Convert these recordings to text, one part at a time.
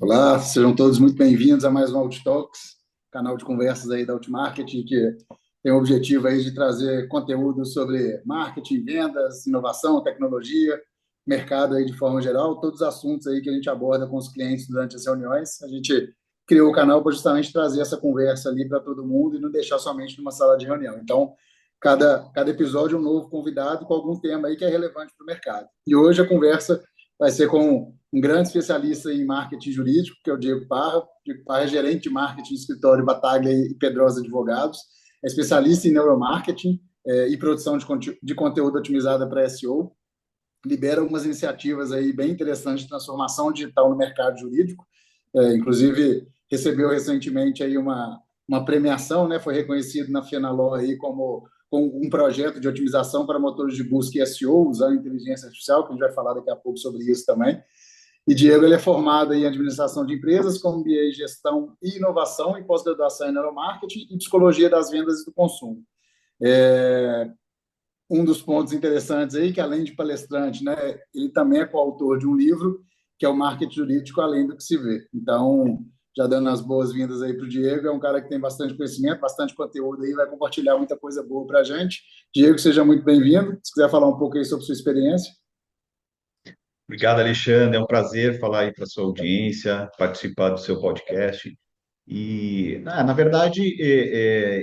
Olá, sejam todos muito bem-vindos a mais um Outtalks, canal de conversas aí da Outmarket, que tem o objetivo aí de trazer conteúdo sobre marketing, vendas, inovação, tecnologia, mercado aí de forma geral, todos os assuntos aí que a gente aborda com os clientes durante as reuniões. A gente criou o canal para justamente trazer essa conversa ali para todo mundo e não deixar somente numa sala de reunião. Então, cada episódio é um novo convidado com algum tema aí que é relevante para o mercado. E hoje a conversa vai ser com um grande especialista em marketing jurídico, que é o Diego Parra. O Diego Parra é gerente de marketing do escritório Bataglia e Pedrosa Advogados, é especialista em neuromarketing e produção de conteúdo otimizada para SEO, lidera algumas iniciativas aí bem interessantes de transformação digital no mercado jurídico. Inclusive, recebeu recentemente aí uma premiação, né? Foi reconhecido na Fenaló aí como com um projeto de otimização para motores de busca e SEO, usando inteligência artificial, que a gente vai falar daqui a pouco sobre isso também. E Diego ele é formado em administração de empresas, com MBA em gestão e inovação, e pós-graduação em neuromarketing e psicologia das vendas e do consumo. É, um dos pontos interessantes aí, que além de palestrante, né, ele também é coautor de um livro, que é o Marketing Jurídico Além do que se vê. Então, já dando as boas-vindas aí para o Diego, é um cara que tem bastante conhecimento, bastante conteúdo aí, vai compartilhar muita coisa boa para a gente. Diego, seja muito bem-vindo. Se quiser falar um pouco aí sobre sua experiência. Obrigado, Alexandre. É um prazer falar aí para sua audiência, participar do seu podcast. Na verdade,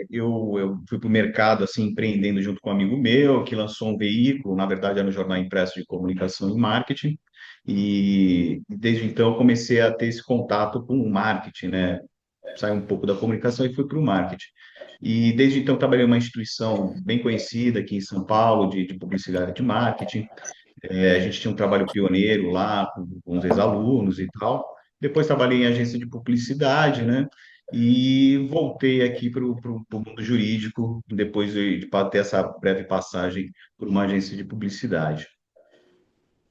eu fui para o mercado assim, empreendendo junto com um amigo meu, que lançou um veículo, na verdade era no Jornal Impresso de Comunicação e Marketing, e desde então eu comecei a ter esse contato com o marketing, né? Saí um pouco da comunicação e fui para o marketing. E desde então trabalhei em uma instituição bem conhecida aqui em São Paulo, de publicidade e de marketing. A gente tinha um trabalho pioneiro lá com os ex-alunos e tal. Depois trabalhei em agência de publicidade, né? E voltei aqui para o mundo jurídico, depois de ter essa breve passagem por uma agência de publicidade.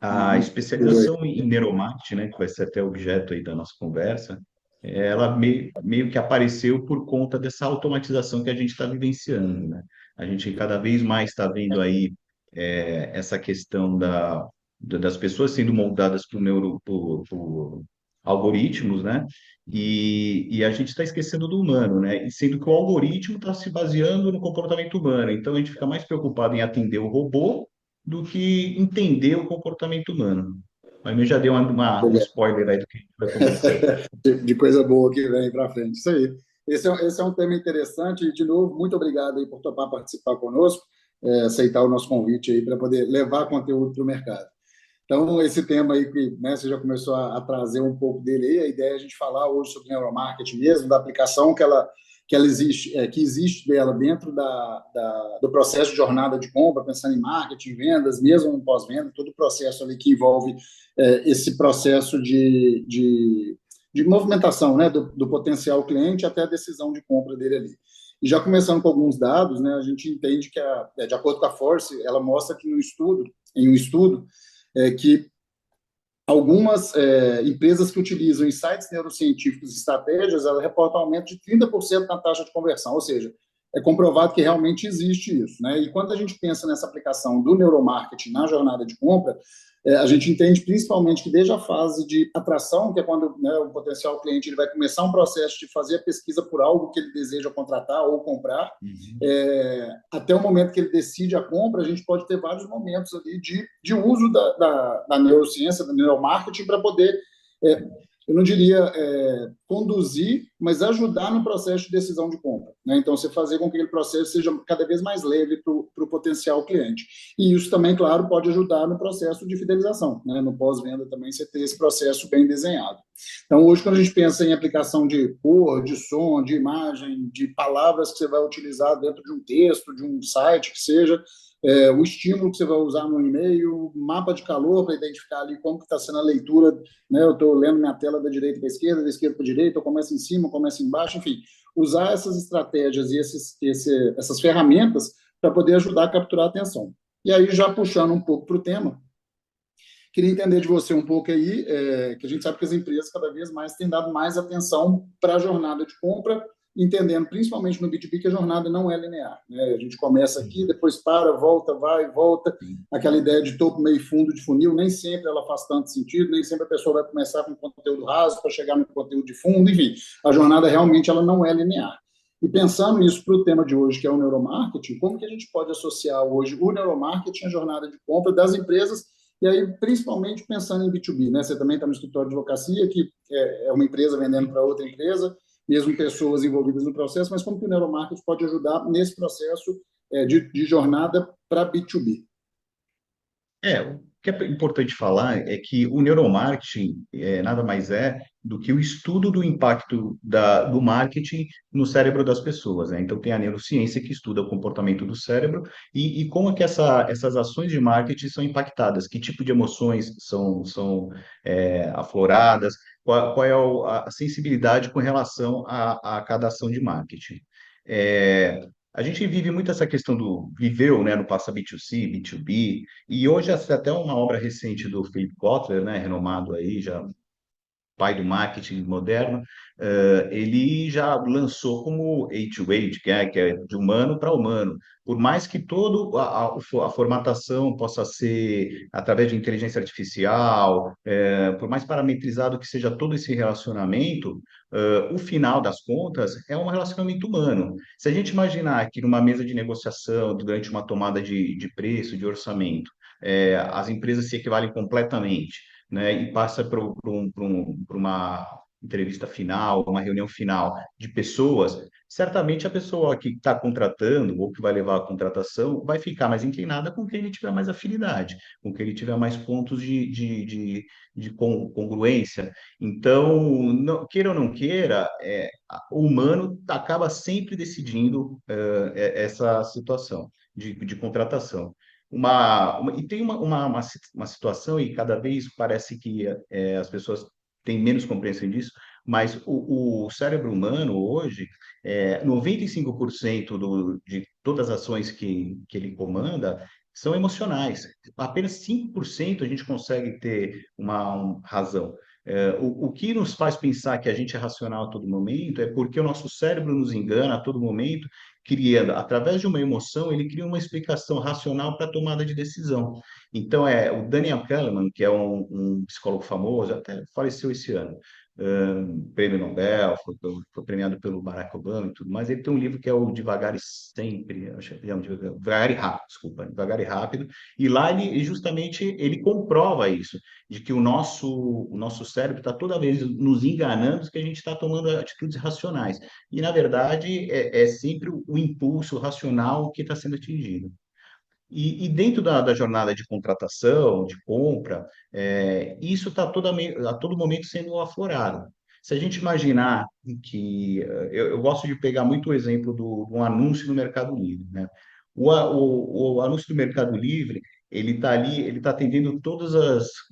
A especialização em neuromarketing, né, que vai ser até objeto aí da nossa conversa, ela meio que apareceu por conta dessa automatização que a gente está vivenciando, né? A gente cada vez mais está vendo aí essa questão das pessoas sendo moldadas por algoritmos, né? E a gente está esquecendo do humano, né? E sendo que o algoritmo está se baseando no comportamento humano. Então a gente fica mais preocupado em atender o robô do que entender o comportamento humano. Mas eu já dei um spoiler aí do que a gente vai conversar. De coisa boa que vem para frente. Isso aí. Esse é um tema interessante e, de novo, muito obrigado aí por topar participar conosco, aceitar o nosso convite aí para poder levar conteúdo para o mercado. Então, esse tema aí que, né, você já começou a trazer um pouco dele aí, a ideia é a gente falar hoje sobre neuromarketing mesmo, da aplicação que ela existe, que existe dela dentro do processo de jornada de compra, pensando em marketing, vendas, mesmo no pós-venda, todo o processo ali que envolve esse processo de movimentação, né, do potencial cliente até a decisão de compra dele ali. E já começando com alguns dados, né, a gente entende que, de acordo com a Force, ela mostra que em um estudo, que algumas empresas que utilizam insights neurocientíficos e estratégias, ela reporta um aumento de 30% na taxa de conversão, ou seja, é comprovado que realmente existe isso, né? E quando a gente pensa nessa aplicação do neuromarketing na jornada de compra, a gente entende principalmente que desde a fase de atração, que é quando, né, o potencial cliente ele vai começar um processo de fazer a pesquisa por algo que ele deseja contratar ou comprar, Uhum. até o momento que ele decide a compra, a gente pode ter vários momentos ali de uso da neurociência, do neuromarketing, para poder, é, eu não diria conduzir, mas ajudar no processo de decisão de compra. Né? Então, você fazer com que aquele processo seja cada vez mais leve para o potencial cliente. E isso também, claro, pode ajudar no processo de fidelização. Né? No pós-venda também você ter esse processo bem desenhado. Então, hoje, quando a gente pensa em aplicação de cor, de som, de imagem, de palavras que você vai utilizar dentro de um texto, de um site, que seja, o estímulo que você vai usar no e-mail, mapa de calor para identificar ali como está sendo a leitura, né? Eu estou lendo minha tela da esquerda para a direita, eu começo em cima, eu começo embaixo, enfim, usar essas estratégias e essas ferramentas para poder ajudar a capturar a atenção. E aí, já puxando um pouco para o tema, queria entender de você um pouco aí, que a gente sabe que as empresas cada vez mais têm dado mais atenção para a jornada de compra, entendendo, principalmente no B2B, que a jornada não é linear, né? A gente começa aqui, depois para, volta, vai, volta, Sim. aquela ideia de topo, meio e fundo de funil, nem sempre ela faz tanto sentido, nem sempre a pessoa vai começar com conteúdo raso para chegar no conteúdo de fundo, enfim, a jornada realmente ela não é linear. E pensando isso para o tema de hoje, que é o neuromarketing, como que a gente pode associar hoje o neuromarketing à jornada de compra das empresas, e aí principalmente pensando em B2B, né? Você também está no escritório de advocacia, que é uma empresa vendendo para outra empresa, mesmo pessoas envolvidas no processo, mas como que o neuromarketing pode ajudar nesse processo de jornada para B2B? O que é importante falar é que o neuromarketing nada mais é do que o estudo do impacto do marketing no cérebro das pessoas, né? Então, tem a neurociência que estuda o comportamento do cérebro e como é que essas ações de marketing são impactadas, que tipo de emoções são afloradas, qual é a sensibilidade com relação a cada ação de marketing. A gente vive muito essa questão viveu, né, no passado B2C, B2B, e hoje até uma obra recente do Philip Kotler, né, renomado aí, já pai do marketing moderno, ele já lançou como age-to-age, que é de humano para humano. Por mais que toda a formatação possa ser através de inteligência artificial, por mais parametrizado que seja todo esse relacionamento, o final das contas é um relacionamento humano. Se a gente imaginar que numa mesa de negociação, durante uma tomada de preço, de orçamento, as empresas se equivalem completamente, né, e passa por uma entrevista final, uma reunião final de pessoas, certamente a pessoa que está contratando ou que vai levar a contratação vai ficar mais inclinada com quem ele tiver mais afinidade, com quem ele tiver mais pontos de congruência. Então, queira ou não queira, o humano acaba sempre decidindo essa situação de contratação. E tem uma situação, e cada vez parece que as pessoas têm menos compreensão disso, mas o cérebro humano hoje, 95% de todas as ações que ele comanda são emocionais. Apenas 5% a gente consegue ter uma razão. O que nos faz pensar que a gente é racional a todo momento é porque o nosso cérebro nos engana a todo momento, criando, através de uma emoção, ele cria uma explicação racional para a tomada de decisão. Então, o Daniel Kahneman, que é um psicólogo famoso, até faleceu esse ano, prêmio Nobel, foi premiado pelo Barack Obama e tudo mais. Ele tem um livro que é o Devagar e Sempre, acho que é Devagar e Rápido, desculpa, Devagar e Rápido, e lá justamente ele comprova isso, de que o nosso cérebro está toda vez nos enganando que a gente está tomando atitudes racionais. E, na verdade, é sempre o impulso racional que está sendo atingido. E dentro da jornada de contratação, de compra, isso está a todo momento sendo aflorado. Se a gente imaginar que. Eu gosto de pegar muito o exemplo de um anúncio no Mercado Livre, né? O anúncio do Mercado Livre, ele está ali, ele está atendendo todos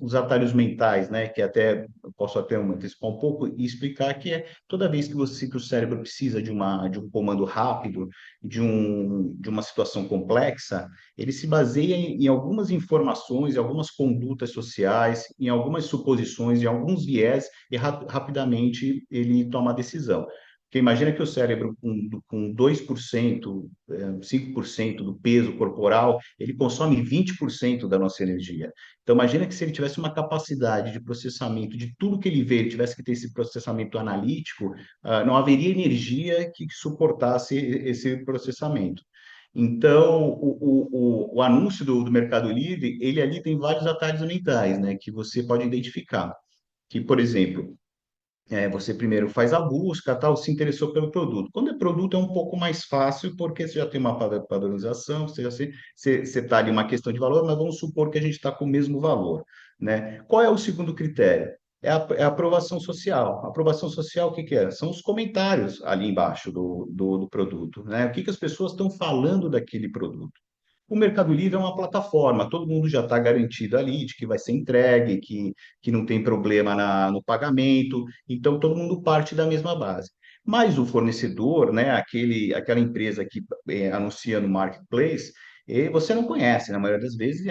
os atalhos mentais, né? Que até eu posso até antecipar um pouco e explicar que toda vez que o cérebro precisa de um comando rápido, de uma situação complexa, ele se baseia em algumas informações, em algumas condutas sociais, em algumas suposições, em alguns viés, e rapidamente ele toma a decisão. Porque imagina que o cérebro, com 2%, 5% do peso corporal, ele consome 20% da nossa energia. Então, imagina que se ele tivesse uma capacidade de processamento de tudo que ele vê, ele tivesse que ter esse processamento analítico, não haveria energia que suportasse esse processamento. Então, o anúncio do Mercado Livre, ele ali tem vários atalhos mentais, né, que você pode identificar. Que, por exemplo, você primeiro faz a busca, tal, se interessou pelo produto. Quando é produto, é um pouco mais fácil, porque você já tem uma padronização, você está ali uma questão de valor, mas vamos supor que a gente está com o mesmo valor, né? Qual é o segundo critério? É a aprovação social. A aprovação social, o que que é? São os comentários ali embaixo do produto, né? O que que as pessoas estão falando daquele produto. O Mercado Livre é uma plataforma, todo mundo já está garantido ali de que vai ser entregue, que não tem problema no pagamento, então todo mundo parte da mesma base. Mas o fornecedor, né, aquela empresa que anuncia no marketplace, você não conhece, na maioria das vezes,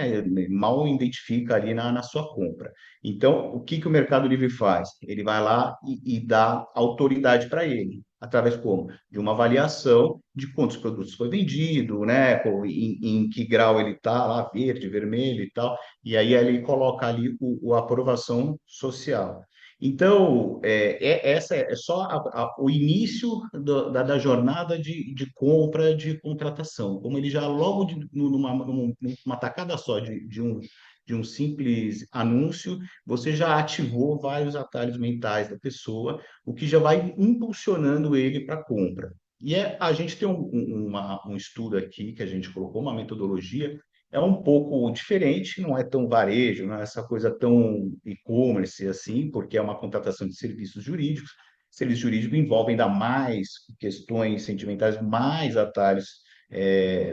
mal identifica ali na sua compra. Então, o que o Mercado Livre faz? Ele vai lá e dá autoridade para ele. através como? De uma avaliação de quantos produtos foi vendido, né? Em que grau ele está, lá, verde, vermelho e tal, e aí ele coloca ali a aprovação social. Então, essa é só o início da jornada de compra, de contratação. Como ele já logo numa tacada só de um simples anúncio, você já ativou vários atalhos mentais da pessoa, o que já vai impulsionando ele para a compra. E a gente tem um estudo aqui que a gente colocou, uma metodologia, é um pouco diferente, não é tão varejo, não é essa coisa tão e-commerce assim, porque é uma contratação de serviços jurídicos. Serviço jurídico envolve ainda mais questões sentimentais, mais atalhos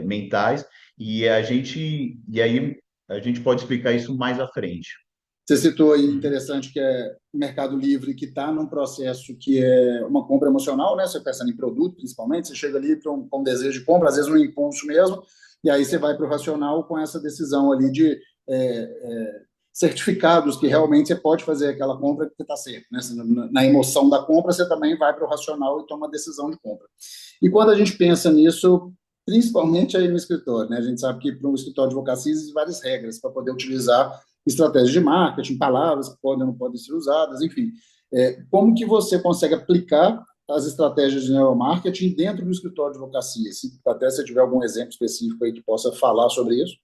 mentais, e aí a gente pode explicar isso mais à frente. Você citou aí, interessante, que é o Mercado Livre, que está num processo que é uma compra emocional, né? Você pensando em produto, principalmente, você chega ali com um desejo de compra, às vezes um impulso mesmo, e aí você vai para o racional com essa decisão ali de certificados que realmente você pode fazer aquela compra que está certo, né? Na emoção da compra, você também vai para o racional e toma a decisão de compra. E quando a gente pensa nisso, principalmente aí no escritório, né? A gente sabe que para um escritório de advocacia existem várias regras para poder utilizar estratégias de marketing, palavras que podem ou não podem ser usadas, enfim. Como que você consegue aplicar as estratégias de neuromarketing dentro do escritório de advocacia? Se até você tiver algum exemplo específico aí que possa falar sobre isso.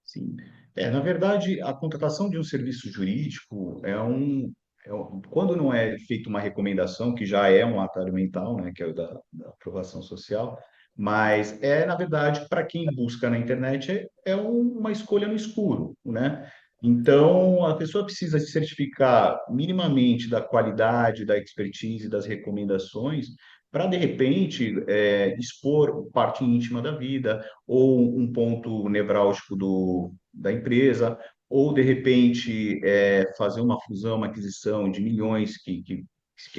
Sim. Na verdade, a contratação de um serviço jurídico quando não é feita uma recomendação, que já é um atalho mental, né, que é o da aprovação social, mas na verdade, para quem busca na internet, é uma escolha no escuro, né? Então, a pessoa precisa se certificar minimamente da qualidade, da expertise, das recomendações, para, de repente, expor parte íntima da vida, ou um ponto nevrálgico da empresa, ou de repente fazer uma fusão, uma aquisição de milhões que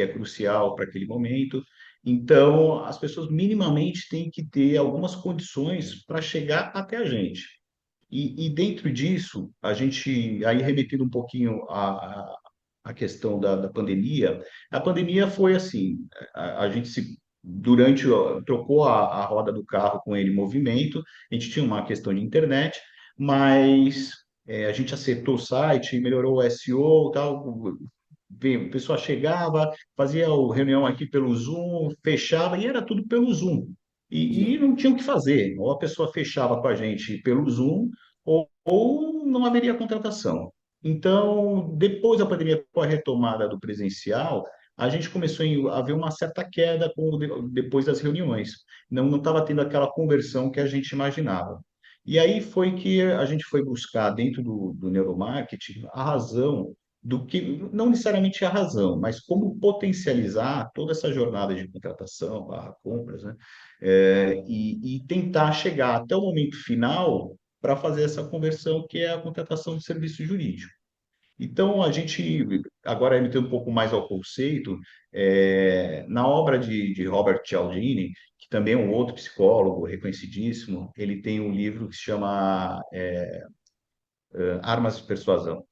é crucial para aquele momento. Então, as pessoas minimamente têm que ter algumas condições para chegar até a gente. E dentro disso, a gente, aí remetendo um pouquinho à questão da pandemia, a pandemia foi assim, a gente trocou a roda do carro com ele em movimento, a gente tinha uma questão de internet, mas a gente acertou o site, melhorou o SEO, tal, a pessoa chegava, fazia a reunião aqui pelo Zoom, fechava, e era tudo pelo Zoom. E não tinha o que fazer. Ou a pessoa fechava com a gente pelo Zoom, ou não haveria contratação. Então, depois da pandemia, com a retomada do presencial, a gente começou a ver uma certa queda depois das reuniões. Não estava tendo aquela conversão que a gente imaginava. E aí foi que a gente foi buscar, dentro do neuromarketing, a razão do que, não necessariamente a razão, mas como potencializar toda essa jornada de contratação, barra compras, né? E tentar chegar até o momento final para fazer essa conversão, que é a contratação de serviço jurídico. Então, a gente, agora entrando um pouco mais ao conceito, na obra de Robert Cialdini, que também é um outro psicólogo reconhecidíssimo, ele tem um livro que se chama Armas de Persuasão.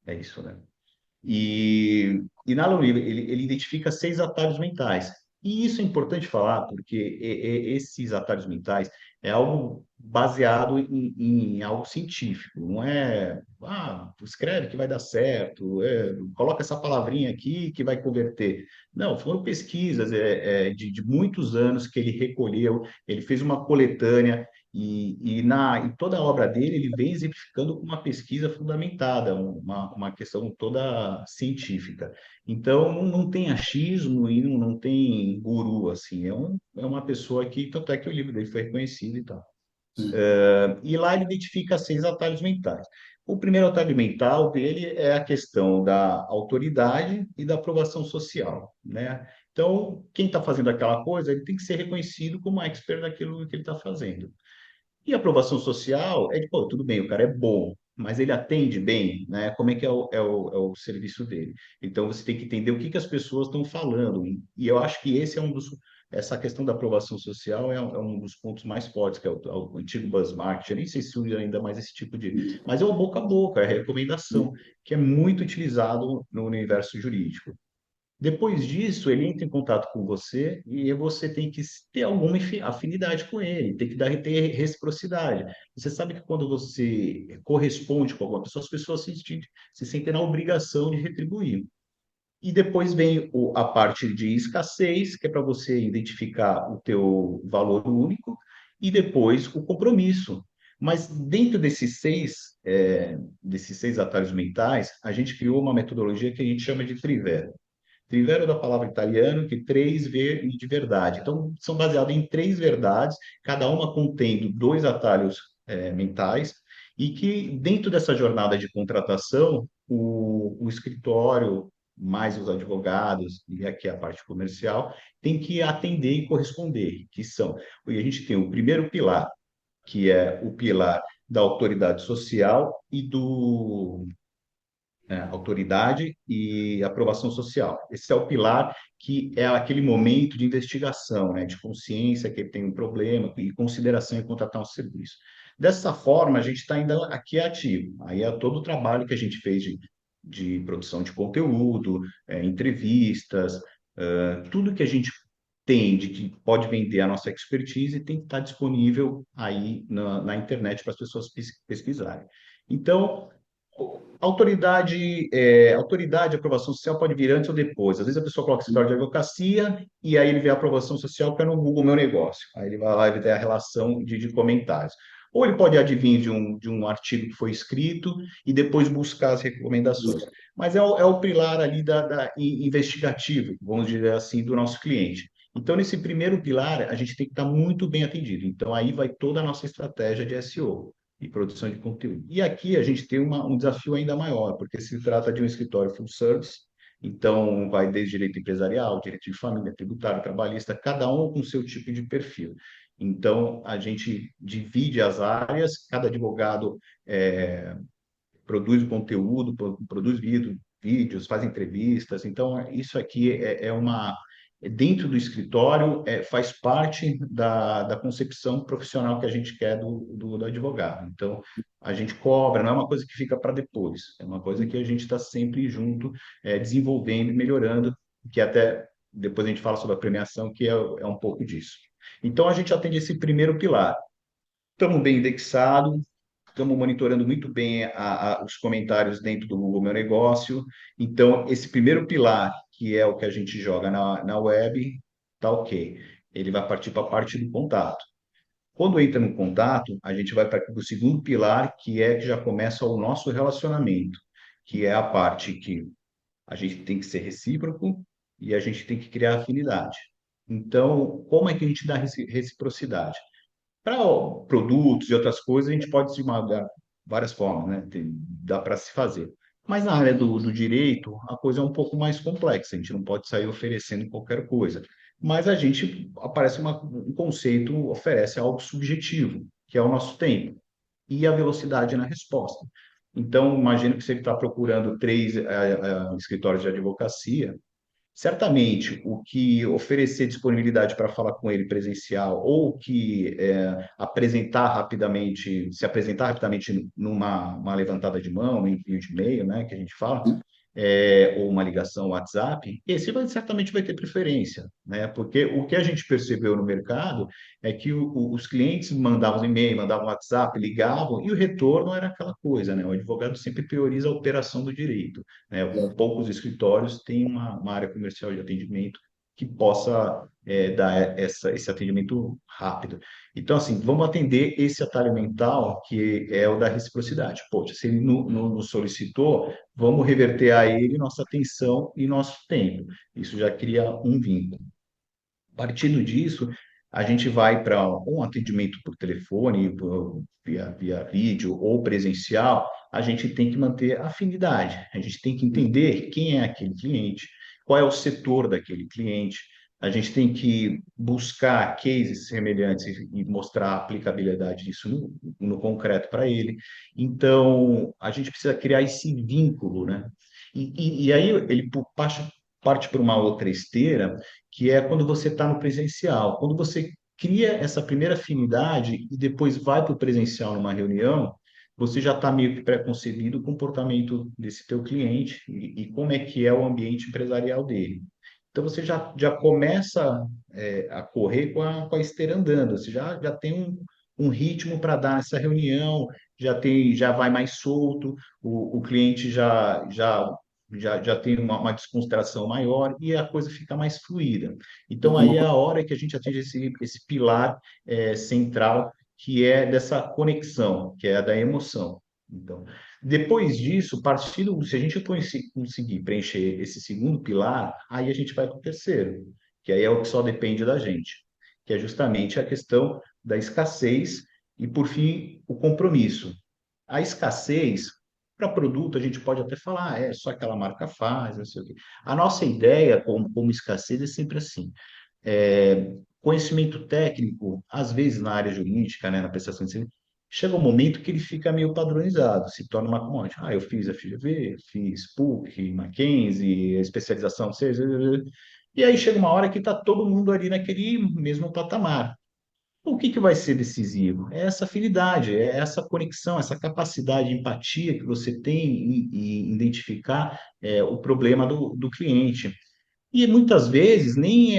É isso, né? E na livro ele identifica 6 atalhos mentais. E isso é importante falar, porque esses atalhos mentais é algo baseado em algo científico. Não é, escreve que vai dar certo, coloca essa palavrinha aqui que vai converter. Não, foram pesquisas de muitos anos que ele recolheu, ele fez uma coletânea, e toda a obra dele, ele vem exemplificando com uma pesquisa fundamentada, uma questão toda científica. Então, não tem achismo e não tem guru, assim. É uma pessoa que, tanto é que o livro dele foi reconhecido e tal. E lá ele identifica 6 atalhos mentais. O primeiro atalho mental dele é a questão da autoridade e da aprovação social, né? Então, quem está fazendo aquela coisa, ele tem que ser reconhecido como expert naquilo que ele está fazendo. E aprovação social é de, pô, tudo bem, o cara é bom, mas ele atende bem, né? Como é que é o serviço dele? Então você tem que entender o que as pessoas estão falando. E eu acho que essa questão da aprovação social é um dos pontos mais fortes, que é o antigo buzz marketing. Eu nem sei se usa ainda mais esse tipo de. Mas é o boca a boca, é a recomendação, que é muito utilizado no universo jurídico. Depois disso, ele entra em contato com você e você tem que ter alguma afinidade com ele, tem que ter reciprocidade. Você sabe que quando você corresponde com alguma pessoa, as pessoas se sentem na obrigação de retribuir. E depois vem a parte de escassez, que é para você identificar o teu valor único, e depois o compromisso. Mas dentro desses seis atalhos mentais, a gente criou uma metodologia que a gente chama de Trivela. Trivela é da palavra italiano, que três de verdade. Então, são baseados em três verdades, cada uma contendo dois atalhos mentais, e que dentro dessa jornada de contratação, o escritório, mais os advogados, e aqui a parte comercial, tem que atender e corresponder, que são, e a gente tem o primeiro pilar, que é o pilar da autoridade social e do autoridade e aprovação social. Esse é o pilar que é aquele momento de investigação, né, de consciência que ele tem um problema e consideração em contratar um serviço. Dessa forma, a gente está ainda aqui ativo. Aí é todo o trabalho que a gente fez de produção de conteúdo, entrevistas, tudo que a gente tem de que pode vender a nossa expertise tem que estar disponível aí na internet para as pessoas pesquisarem. Então, autoridade, aprovação social pode vir antes ou depois. Às vezes a pessoa coloca escritório de advocacia e aí ele vê a aprovação social que é no Google Meu Negócio. Aí ele vai lá e vê a relação de comentários. Ou ele pode advir de um artigo que foi escrito e depois buscar as recomendações. Mas é o pilar ali da investigativo, vamos dizer assim, do nosso cliente. Então, nesse primeiro pilar, a gente tem que estar muito bem atendido. Então, aí vai toda a nossa estratégia de SEO e produção de conteúdo. E aqui a gente tem um desafio ainda maior, porque se trata de um escritório full service, então vai desde direito empresarial, direito de família, tributário, trabalhista, cada um com seu tipo de perfil. Então, a gente divide as áreas, cada advogado produz conteúdo, produz vídeos, faz entrevistas. Então, isso aqui dentro do escritório, faz parte da concepção profissional que a gente quer do advogado. Então, a gente cobra, não é uma coisa que fica para depois, é uma coisa que a gente está sempre junto, desenvolvendo e melhorando, que até depois a gente fala sobre a premiação, que é um pouco disso. Então, a gente atende esse primeiro pilar. Estamos bem indexados, estamos monitorando muito bem os comentários dentro do Google Meu Negócio. Então, esse primeiro pilar, que é o que a gente joga na web, tá ok. Ele vai partir para a parte do contato. Quando entra no contato, a gente vai para o segundo pilar, que já começa o nosso relacionamento, que é a parte que a gente tem que ser recíproco e a gente tem que criar afinidade. Então, como é que a gente dá reciprocidade? Para produtos e outras coisas, a gente pode se mandar várias formas, né? Dá para se fazer. Mas na área do direito, a coisa é um pouco mais complexa. A gente não pode sair oferecendo qualquer coisa. Mas a gente aparece um conceito, oferece algo subjetivo, que é o nosso tempo e a velocidade na resposta. Então, imagino que se ele está procurando três escritórios de advocacia, certamente, o que oferecer disponibilidade para falar com ele presencial ou que se apresentar rapidamente numa uma levantada de mão, um envio de e-mail, né, que a gente fala, ou uma ligação WhatsApp, certamente vai ter preferência, né? Porque o que a gente percebeu no mercado é que os clientes mandavam e-mail, mandavam WhatsApp, ligavam, e o retorno era aquela coisa, né? O advogado sempre prioriza a operação do direito, né? Poucos escritórios têm uma área comercial de atendimento que possa dar esse atendimento rápido. Então, assim, vamos atender esse atalho mental que é o da reciprocidade. Poxa, se ele não nos solicitou, vamos reverter a ele nossa atenção e nosso tempo. Isso já cria um vínculo. Partindo disso, a gente vai para um atendimento por telefone, via vídeo ou presencial, a gente tem que manter afinidade, a gente tem que entender quem é aquele cliente, qual é o setor daquele cliente, a gente tem que buscar cases semelhantes e mostrar a aplicabilidade disso no concreto para ele. Então, a gente precisa criar esse vínculo, né? E aí ele parte para uma outra esteira, que é quando você está no presencial. Quando você cria essa primeira afinidade e depois vai para o presencial numa reunião, você já está meio que pré-concebido o comportamento desse teu cliente e como é que é o ambiente empresarial dele. Então você já começa a correr com a esteira andando, você já tem um ritmo para dar essa reunião, já vai mais solto, o cliente já tem uma descontração maior e a coisa fica mais fluida. Então aí é a hora que a gente atinge esse pilar central que é dessa conexão, que é a da emoção. Então, depois disso, partindo, se a gente conseguir preencher esse segundo pilar, aí a gente vai para o terceiro, que aí é o que só depende da gente, que é justamente a questão da escassez e, por fim, o compromisso. A escassez, para produto, a gente pode até falar, é só aquela marca faz, não sei o quê. A nossa ideia como escassez é sempre assim. Conhecimento técnico, às vezes na área jurídica, né, na prestação de serviço, chega um momento que ele fica meio padronizado, se torna uma commodity. Ah, eu fiz FGV, fiz PUC, Mackenzie, especialização, seja, e aí chega uma hora que está todo mundo ali naquele mesmo patamar. O que vai ser decisivo? É essa afinidade, é essa conexão, essa capacidade de empatia que você tem em identificar o problema do cliente. E muitas vezes nem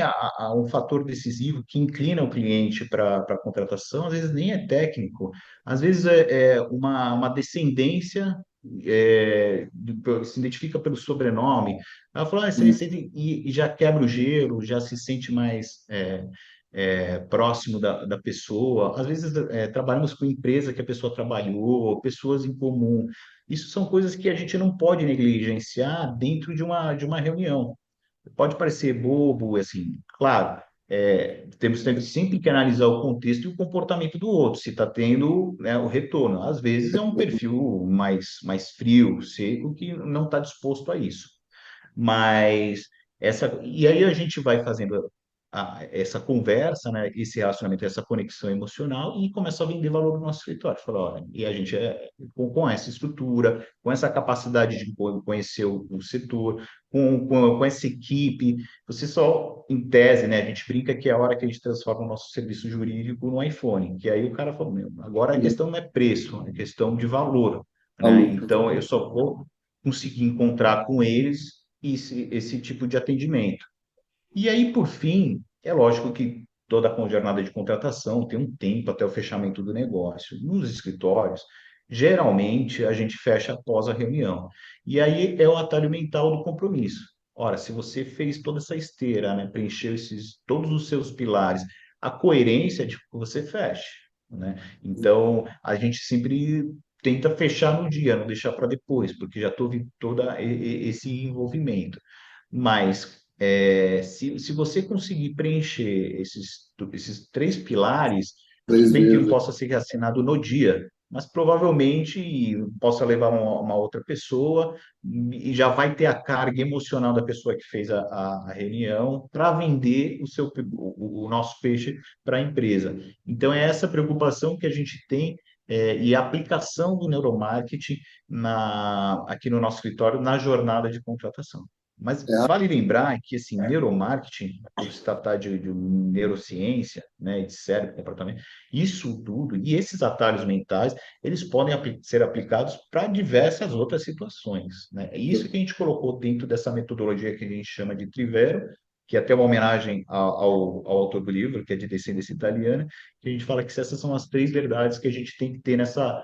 um fator decisivo que inclina o cliente para a contratação, às vezes nem é técnico, às vezes é uma descendência, se identifica pelo sobrenome. Ela falou, e já quebra o gelo, já se sente mais próximo da pessoa. Às vezes trabalhamos com empresa que a pessoa trabalhou, pessoas em comum. Isso são coisas que a gente não pode negligenciar dentro de uma reunião. Pode parecer bobo, assim, claro, temos sempre que analisar o contexto e o comportamento do outro, se está tendo, né, o retorno. Às vezes é um perfil mais frio, seco, que não está disposto a isso. Mas e aí a gente vai fazendo essa conversa, né, esse relacionamento, essa conexão emocional e começa a vender valor no nosso escritório. Fala, olha, e a gente com essa estrutura, com essa capacidade de conhecer o setor, com essa equipe, você só, em tese, né, a gente brinca que é a hora que a gente transforma o nosso serviço jurídico no iPhone, que aí o cara fala, meu, agora a questão não é preço, é questão de valor, né? Alô. Então eu só vou conseguir encontrar com eles esse tipo de atendimento. E aí, por fim, é lógico que toda a jornada de contratação tem um tempo até o fechamento do negócio. Nos escritórios, geralmente a gente fecha após a reunião. E aí é o atalho mental do compromisso. Ora, se você fez toda essa esteira, né, preencheu todos os seus pilares, a coerência é de que você feche, né? Então, a gente sempre tenta fechar no dia, não deixar para depois, porque já teve todo esse envolvimento. Mas se você conseguir preencher esses três pilares, tudo Três bem que vezes. possa ser assinado no dia, mas provavelmente possa levar uma outra pessoa e já vai ter a carga emocional da pessoa que fez a reunião para vender o nosso peixe para a empresa. Então, é essa preocupação que a gente tem e a aplicação do neuromarketing aqui no nosso escritório na jornada de contratação. Mas É, vale lembrar que, assim, neuromarketing, por se tratar de neurociência, né, de cérebro, comportamento, isso tudo, e esses atalhos mentais, eles podem ser aplicados para diversas outras situações, né? É isso que a gente colocou dentro dessa metodologia que a gente chama de Trivero, que é até uma homenagem ao autor do livro, que é de descendência italiana, que a gente fala que essas são as três verdades que a gente tem que ter nessa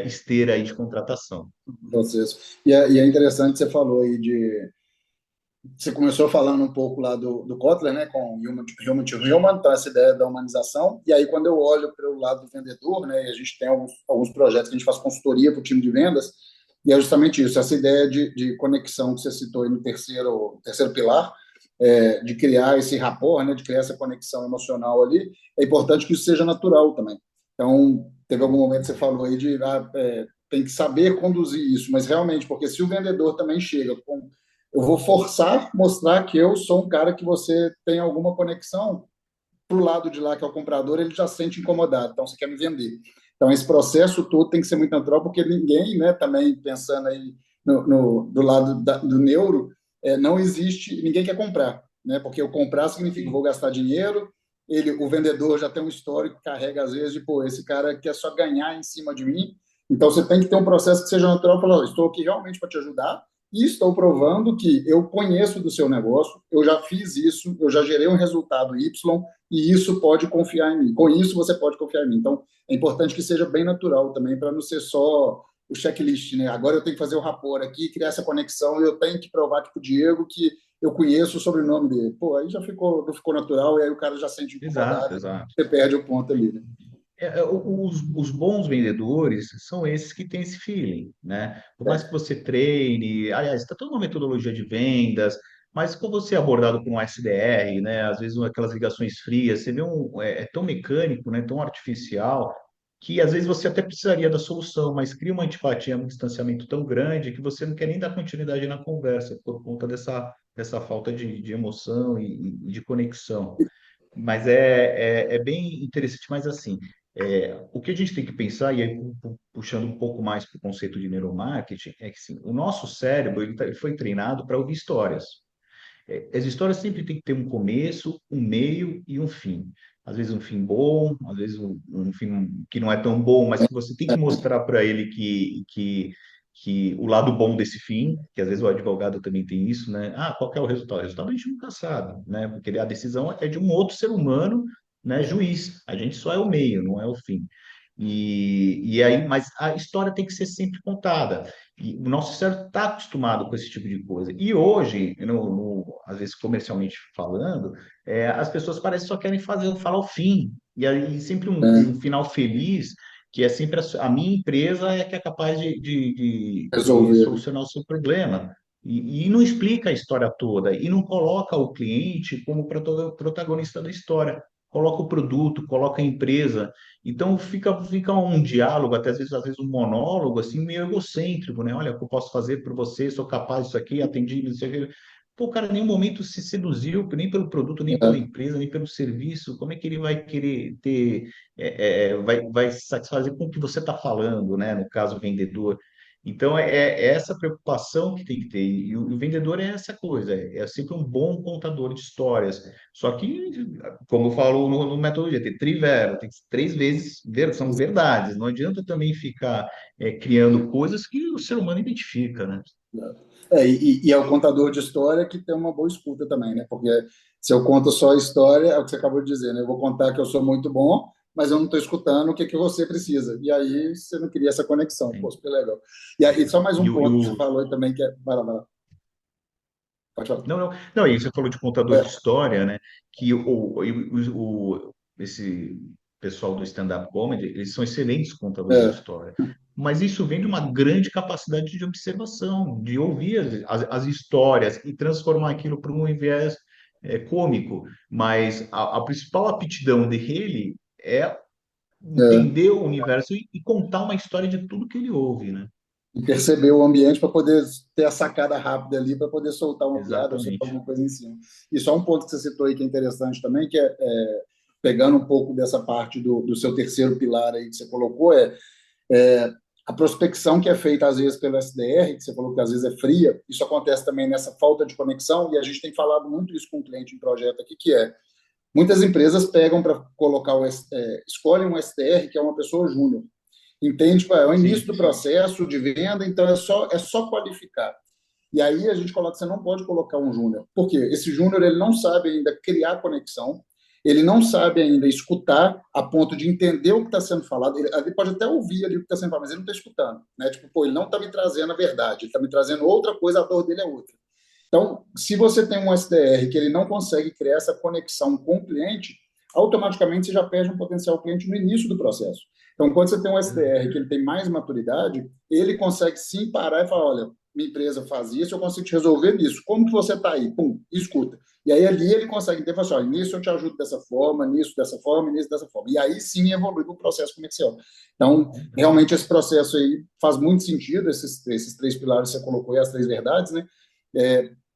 esteira aí de contratação. processo. E é interessante, você falou aí de. Você começou falando um pouco lá do Kotler, né, com Human to Human, então essa ideia da humanização. E aí, quando eu olho para o lado do vendedor, né, e a gente tem alguns projetos que a gente faz consultoria para o time de vendas, e é justamente isso, essa ideia de conexão que você citou aí no terceiro pilar, de criar esse rapport, né, de criar essa conexão emocional ali, é importante que isso seja natural também. Então, teve algum momento que você falou aí de tem que saber conduzir isso, mas realmente, porque se o vendedor também chega com eu vou forçar mostrar que eu sou um cara que você tem alguma conexão para o lado de lá, que é o comprador, ele já se sente incomodado, então você quer me vender. Então, esse processo todo tem que ser muito natural, porque ninguém, né, também pensando aí do lado do neuro, não existe, ninguém quer comprar, né, porque o comprar significa que vou gastar dinheiro, o vendedor já tem um histórico, carrega às vezes de, pô, esse cara quer só ganhar em cima de mim, Então, você tem que ter um processo que seja natural, falar, "Ó, estou aqui realmente para te ajudar e estou provando que eu conheço do seu negócio, eu já fiz isso, eu já gerei um resultado Y e isso pode confiar em mim. Com isso, você pode confiar em mim. Então, é importante que seja bem natural também, para não ser só o checklist, né? Agora eu tenho que fazer o rapport aqui, criar essa conexão, e eu tenho que provar aqui para o Diego que eu conheço o sobrenome dele. Pô, aí já ficou, não ficou natural, e aí o cara já sente Exato, incomodado, exato. você perde o ponto ali, né? Os bons vendedores são esses que têm esse feeling, né? Por mais que É, você treine, aliás, está toda uma metodologia de vendas, mas quando você é abordado por um SDR, né? Às vezes aquelas ligações frias, você vê é tão mecânico, né? Tão artificial, que às vezes você até precisaria da solução, mas cria uma antipatia, um distanciamento tão grande que você não quer nem dar continuidade na conversa por conta dessa falta de emoção e de conexão. Mas é bem interessante, mas assim, o que a gente tem que pensar, e aí puxando um pouco mais para o conceito de neuromarketing, é que assim, o nosso cérebro ele foi treinado para ouvir histórias. As histórias sempre tem que ter um começo, um meio e um fim. Às vezes um fim bom, às vezes um fim que não é tão bom, mas que você tem que mostrar para ele que o lado bom desse fim, que às vezes o advogado também tem isso, né? Ah, qual que é o resultado? O resultado a gente nunca sabe, né? Porque a decisão é de um outro ser humano, né? Juiz. A gente só é o meio, não é o fim. E aí, mas a história tem que ser sempre contada. E o nosso cérebro está acostumado com esse tipo de coisa. E hoje, às vezes comercialmente falando, as pessoas parecem que só querem falar o fim. E aí sempre um é, final feliz, que é sempre a minha empresa é que é capaz de resolver. solucionar o seu problema. E não explica a história toda, e não coloca o cliente como protagonista da história. Coloca o produto, coloca a empresa. Então fica um diálogo, até às vezes um monólogo, assim, meio egocêntrico, né? Olha, o que eu posso fazer por você, sou capaz disso aqui, atendi, não sei o quê. Pô, o cara em nenhum momento se seduziu, nem pelo produto, nem pela É, empresa, nem pelo serviço. Como é que ele vai querer ter, vai se satisfazer com o que você está falando, né? No caso, o vendedor. Então, é essa preocupação que tem que ter. E o vendedor é essa coisa, é sempre um bom contador de histórias. Só que, como falou no metodologia, tem trivela, tem três vezes, são verdades. Não adianta também ficar criando coisas que o ser humano identifica, né? e é o contador de história que tem uma boa escuta também, né? Porque se eu conto só a história, é o que você acabou de dizer, né? Eu vou contar que eu sou muito bom, mas eu não estou escutando o que você precisa. E aí você não cria essa conexão. Pô, Sim. super legal. E aí, só mais E, um o, e ponto que você o- falou aí também, que é. Vai lá, pode falar. não, não, não, e você falou de contador de É, história, né? Que esse pessoal do stand-up comedy, eles são excelentes contadores de é, história. Mas isso vem de uma grande capacidade de observação, de ouvir as histórias e transformar aquilo para um viés cômico. Mas a principal aptidão dele é é. entender o universo e contar uma história de tudo que ele ouve, né? E perceber o ambiente para poder ter a sacada rápida ali, para poder soltar uma piada ou soltar Exatamente. alguma coisa em cima. E só um ponto que você citou aí que é interessante também, que pegando um pouco dessa parte do seu terceiro pilar aí que você colocou, é, a prospecção que é feita às vezes pelo SDR, que você falou que às vezes é fria, isso acontece também nessa falta de conexão, e a gente tem falado muito isso com o cliente em projeto aqui, que é muitas empresas pegam para colocar escolhem um SDR que é uma pessoa júnior. Entende? Tipo, é o início Sim. do processo de venda, então é só qualificar. E aí a gente coloca, você não pode colocar um júnior. Por quê? Esse júnior ele não sabe ainda criar conexão, ele não sabe ainda escutar a ponto de entender o que está sendo falado. Ele pode até ouvir ali o que está sendo falado, mas ele não está escutando. Né? Tipo, pô, ele não está me trazendo a verdade, ele está me trazendo outra coisa, a dor dele é outra. Então, se você tem um SDR que ele não consegue criar essa conexão com o cliente, automaticamente você já perde um potencial cliente no início do processo. Então, quando você tem um SDR que ele tem mais maturidade, ele consegue sim parar e falar, olha, minha empresa faz isso, eu consigo te resolver nisso. Como que você está aí? Pum, escuta. E aí ali ele consegue ter, assim, olha, nisso eu te ajudo dessa forma, nisso dessa forma, nisso dessa forma. E aí sim evolui para o processo comercial. Então, realmente esse processo aí faz muito sentido, esses três pilares que você colocou e as três verdades, né?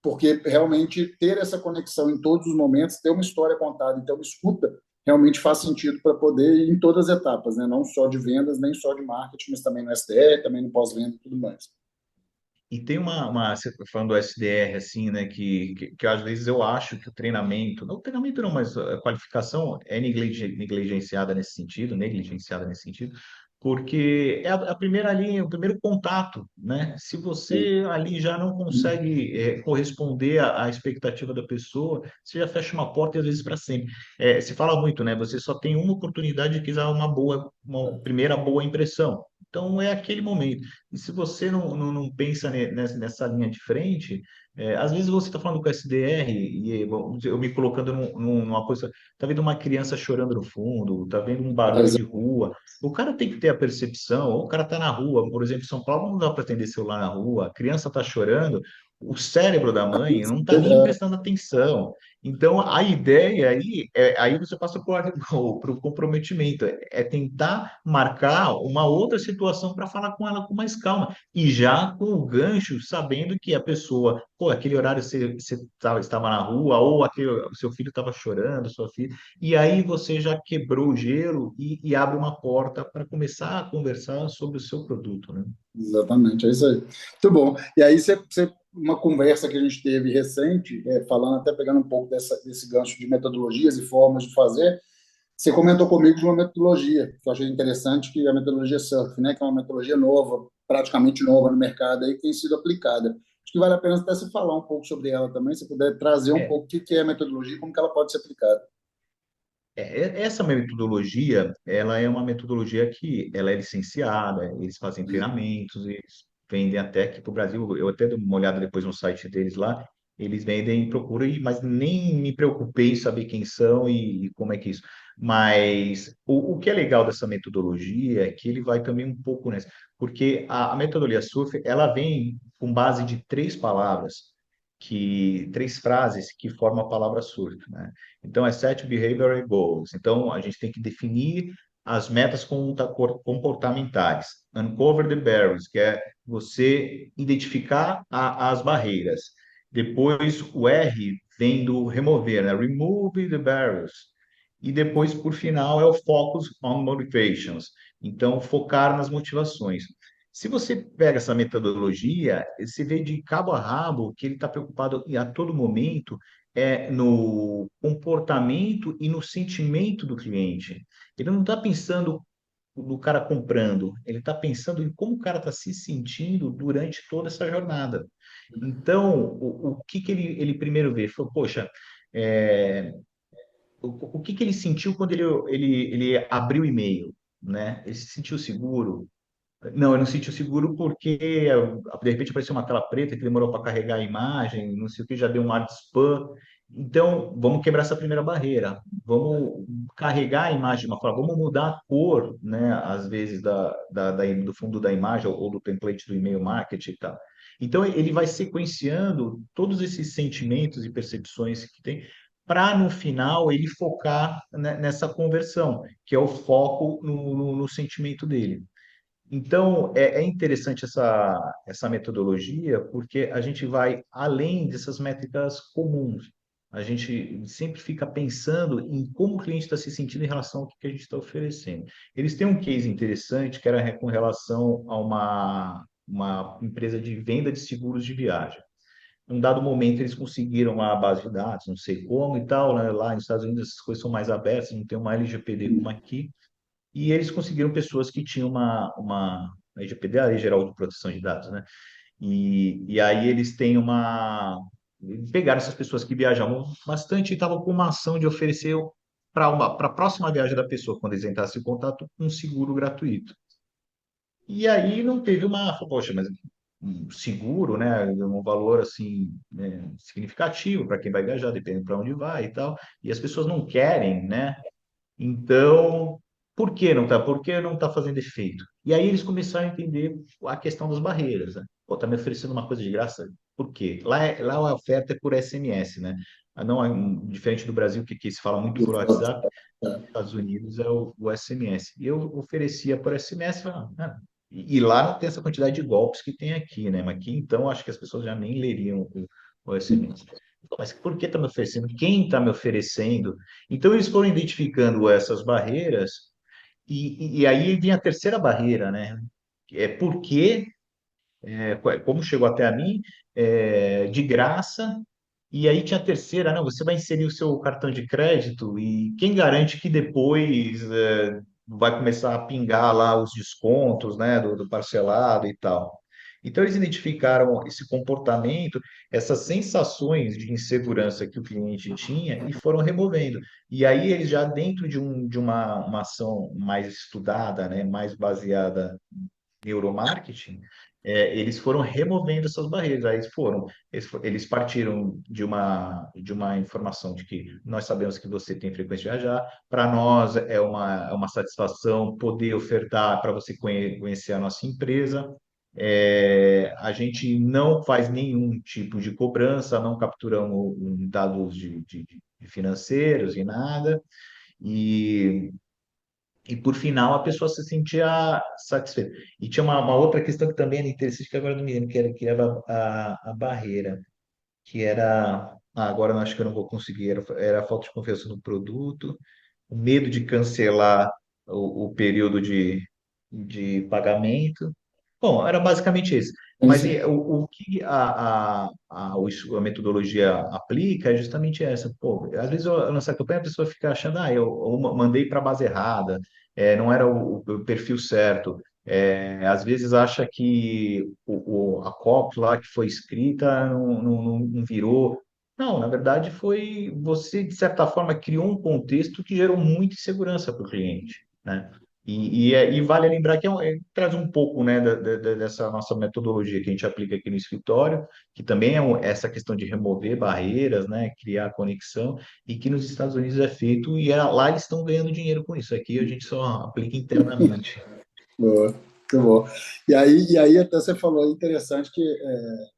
Porque realmente ter essa conexão em todos os momentos, ter uma história contada e ter uma escuta, realmente faz sentido para poder ir em todas as etapas, né? Não só de vendas, nem só de marketing, mas também no SDR, também no pós-venda e tudo mais. E tem você tá falando do SDR, assim, né, que às vezes eu acho que o treinamento, não o treinamento não, mas a qualificação é negligenciada nesse sentido, porque é a primeira linha, o primeiro contato, né? Se você ali já não consegue corresponder à expectativa da pessoa, você já fecha uma porta e às vezes para sempre. Se fala muito, né? Você só tem uma oportunidade de criar uma primeira boa impressão. Então é aquele momento. E se você não pensa nessa linha de frente, às vezes você está falando com o SDR e bom, eu me colocando numa posição, tá vendo uma criança chorando no fundo, tá vendo um barulho de rua. O cara tem que ter a percepção, ou o cara está na rua, por exemplo, em São Paulo não dá para atender celular na rua, a criança está chorando, o cérebro da mãe não está nem prestando atenção. Então, a ideia aí, aí você passa para o comprometimento, é tentar marcar uma outra situação para falar com ela com mais calma, e já com o gancho, sabendo que a pessoa, pô, aquele horário estava na rua, ou aquele, o seu filho estava chorando, sua filha, e aí você já quebrou o gelo e abre uma porta para começar a conversar sobre o seu produto, né? Exatamente, é isso aí. Muito bom. E aí, uma conversa que a gente teve recente, falando, até pegando um pouco desse gancho de metodologias e formas de fazer, você comentou comigo de uma metodologia que eu achei interessante, que é a metodologia SURF, né, que é uma metodologia nova, praticamente nova no mercado, aí, que tem sido aplicada. Acho que vale a pena até se falar um pouco sobre ela também, se puder trazer um É, pouco o que é a metodologia e como que ela pode ser aplicada. essa metodologia, ela é uma metodologia que ela é licenciada, eles fazem treinamentos, eles vendem até aqui para o Brasil. Eu até dei uma olhada depois no site deles lá, eles vendem em procura, mas nem me preocupei em saber quem são e como é que é isso. Mas o que é legal dessa metodologia é que ele vai também um pouco nessa, porque a metodologia SURF, ela vem com base de três palavras, três frases que formam a palavra SURF, né? Então, é Set Behavioral Goals. Então, a gente tem que definir as metas comportamentais. Uncover the barriers, que é você identificar as barreiras. Depois, o R vem do remover, né? Remove the barriers. E depois, por final, é o Focus on Motivations. Então, focar nas motivações. Se você pega essa metodologia, você vê de cabo a rabo que ele está preocupado a todo momento no comportamento e no sentimento do cliente. Ele não está pensando no cara comprando, ele está pensando em como o cara está se sentindo durante toda essa jornada. Então, o que que ele primeiro vê? Falou, poxa, é, o que que ele sentiu quando ele abriu o e-mail, né? Ele se sentiu seguro, não, eu não senti o seguro porque de repente apareceu uma tela preta que demorou para carregar a imagem, não sei o que, já deu um ar de spam. Então, vamos quebrar essa primeira barreira. Vamos carregar a imagem de uma forma, vamos mudar a cor, né? Às vezes, do fundo da imagem ou do template do e-mail marketing e tal. Então, ele vai sequenciando todos esses sentimentos e percepções que tem, para no final ele focar nessa conversão, que é o foco no sentimento dele. Então, é interessante essa metodologia, porque a gente vai além dessas métricas comuns. A gente sempre fica pensando em como o cliente está se sentindo em relação ao que a gente está oferecendo. Eles têm um case interessante que era com relação a uma empresa de venda de seguros de viagem. Em um dado momento, eles conseguiram uma base de dados, não sei como e tal, né? Lá nos Estados Unidos essas coisas são mais abertas, não tem uma LGPD como aqui. E eles conseguiram pessoas que tinham uma LGPD, a Lei Geral de Proteção de Dados, né? E aí eles têm uma. Pegaram essas pessoas que viajavam bastante e estavam com uma ação de oferecer para a próxima viagem da pessoa, quando eles entrassem em contato, um seguro gratuito. E aí não teve uma. Poxa, mas um seguro, né? Um valor assim, né, significativo para quem vai viajar, dependendo para onde vai e tal. E as pessoas não querem, né? Então, por que não tá fazendo efeito? E aí eles começaram a entender a questão das barreiras, né? Pô, tá me oferecendo uma coisa de graça? Por quê? Lá a oferta é por SMS, né? Não é diferente do Brasil, que se fala muito por WhatsApp, nos Estados Unidos é o SMS. E eu oferecia por SMS, e lá não tem essa quantidade de golpes que tem aqui, né? Mas aqui, então, acho que as pessoas já nem leriam o SMS. Mas por que está me oferecendo? Quem está me oferecendo? Então, eles foram identificando essas barreiras, e aí vem a terceira barreira, né? É porque, como chegou até a mim, de graça, e aí tinha a terceira, não, você vai inserir o seu cartão de crédito, e quem garante que depois vai começar a pingar lá os descontos, né, do parcelado e tal. Então, eles identificaram esse comportamento, essas sensações de insegurança que o cliente tinha e foram removendo. E aí, eles já dentro de uma ação mais estudada, né, mais baseada neuromarketing, eles foram removendo essas barreiras. Aí eles partiram de uma informação de que nós sabemos que você tem frequência de viajar, para nós é uma satisfação poder ofertar para você conhecer a nossa empresa. A gente não faz nenhum tipo de cobrança, não capturamos dados de financeiros e nada. E por final a pessoa se sentia satisfeita. E tinha uma outra questão que também era interessante, que agora eu não me lembro, que era a barreira, que era. Agora eu acho que eu não vou conseguir, era a falta de confiança no produto, o medo de cancelar o período de pagamento. Bom, era basicamente isso. Sim, Mas sim. o que a metodologia aplica é justamente essa. Pô, às vezes nessa campanha a pessoa fica achando, eu mandei para a base errada, não era o perfil certo. Às vezes acha que a copy lá que foi escrita não virou. Não, na verdade foi você, de certa forma, criou um contexto que gerou muita insegurança para o cliente, né? E vale lembrar que traz um pouco, né, dessa nossa metodologia que a gente aplica aqui no escritório, que também essa questão de remover barreiras, né, criar conexão, e que nos Estados Unidos é feito, e lá eles estão ganhando dinheiro com isso. Aqui a gente só aplica internamente. Boa, muito bom. E aí até você falou, é interessante que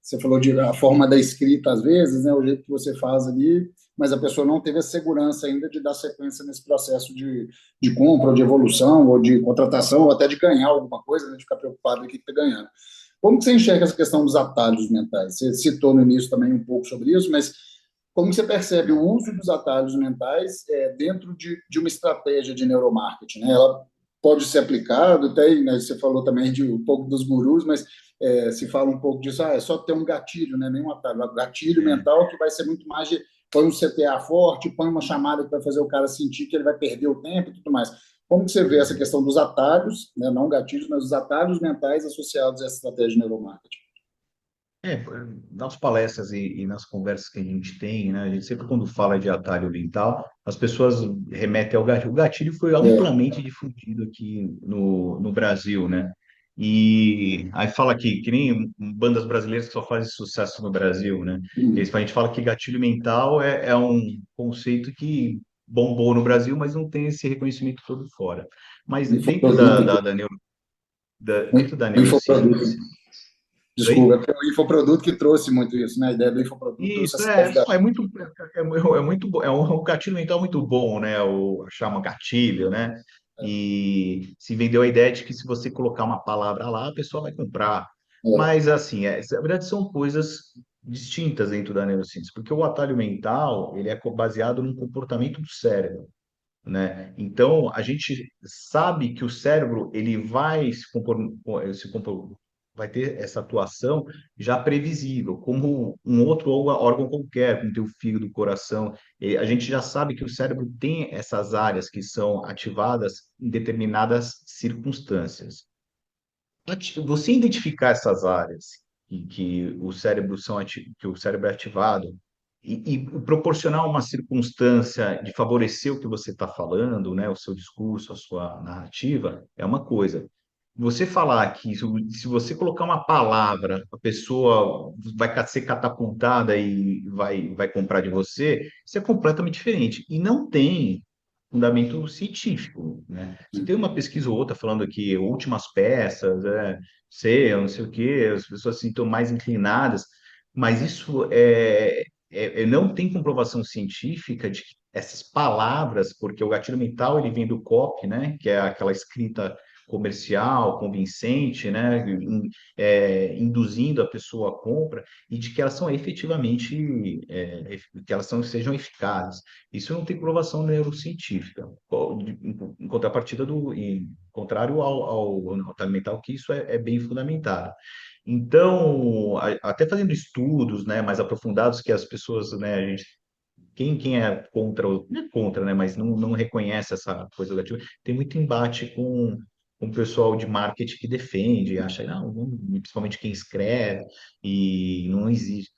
você falou de a forma da escrita, às vezes, né, o jeito que você faz ali, mas a pessoa não teve a segurança ainda de dar sequência nesse processo de compra, ou de evolução, ou de contratação, ou até de ganhar alguma coisa, né, de ficar preocupado com o que está ganhando. Como que você enxerga essa questão dos atalhos mentais? Você citou no início também um pouco sobre isso, mas como que você percebe o uso dos atalhos mentais dentro de uma estratégia de neuromarketing, né? Ela pode ser aplicada, até, né, você falou também de um pouco dos gurus, mas se fala um pouco disso, é só ter um gatilho, né? Nenhum atalho, um gatilho É. mental que vai ser muito mais de põe um CTA forte, põe uma chamada que vai fazer o cara sentir que ele vai perder o tempo e tudo mais. Como que você vê essa questão dos atalhos, né? Não gatilhos, mas os atalhos mentais associados a essa estratégia de neuromarketing? É, nas palestras e nas conversas que a gente tem, né, a gente sempre quando fala de atalho mental, as pessoas remetem ao gatilho. O gatilho foi É. amplamente difundido aqui no Brasil, né? E aí fala que nem bandas brasileiras que só fazem sucesso no Brasil, né? A gente fala que gatilho mental é um conceito que bombou no Brasil, mas não tem esse reconhecimento todo fora. Mas dentro da, Infoproduto. da, da, neuro, dentro da Infoproduto. neurociência. Desculpa, é o infoproduto que trouxe muito isso, né? A ideia do infoproduto trouxe Isso, essa ideia não, é muito bom, um gatilho mental muito bom, né? Chama gatilho, né? E se vendeu a ideia de que se você colocar uma palavra lá, a pessoa vai comprar. Mas, assim, na verdade, são coisas distintas dentro da neurociência, porque o atalho mental, ele é baseado num comportamento do cérebro, né? Então, a gente sabe que o cérebro ele vai ter essa atuação já previsível, como um outro órgão qualquer, como teu fígado, coração. A gente já sabe que o cérebro tem essas áreas que são ativadas em determinadas circunstâncias. Você identificar essas áreas em que que o cérebro é ativado e proporcionar uma circunstância de favorecer o que você está falando, né, o seu discurso, a sua narrativa, é uma coisa. Você falar que se você colocar uma palavra, a pessoa vai ser catapultada e vai comprar de você, isso é completamente diferente. E não tem fundamento científico, né? Você tem uma pesquisa ou outra falando aqui, últimas peças, não sei o quê, as pessoas se sintam mais inclinadas, mas isso não tem comprovação científica de que essas palavras, porque o gatilho mental ele vem do copy, né? Que é aquela escrita comercial, convincente, né? Induzindo a pessoa à compra e de que elas são efetivamente, que elas sejam eficazes. Isso não tem comprovação neurocientífica, em contrapartida em contrário ao atalho mental, que isso é bem fundamentado. Então, até fazendo estudos, né, mais aprofundados que as pessoas, né, a gente quem é contra, não é contra, né, mas não reconhece essa coisa do gatilho, tem muito embate com o pessoal de marketing que defende, acha, não, principalmente quem escreve, e não existe.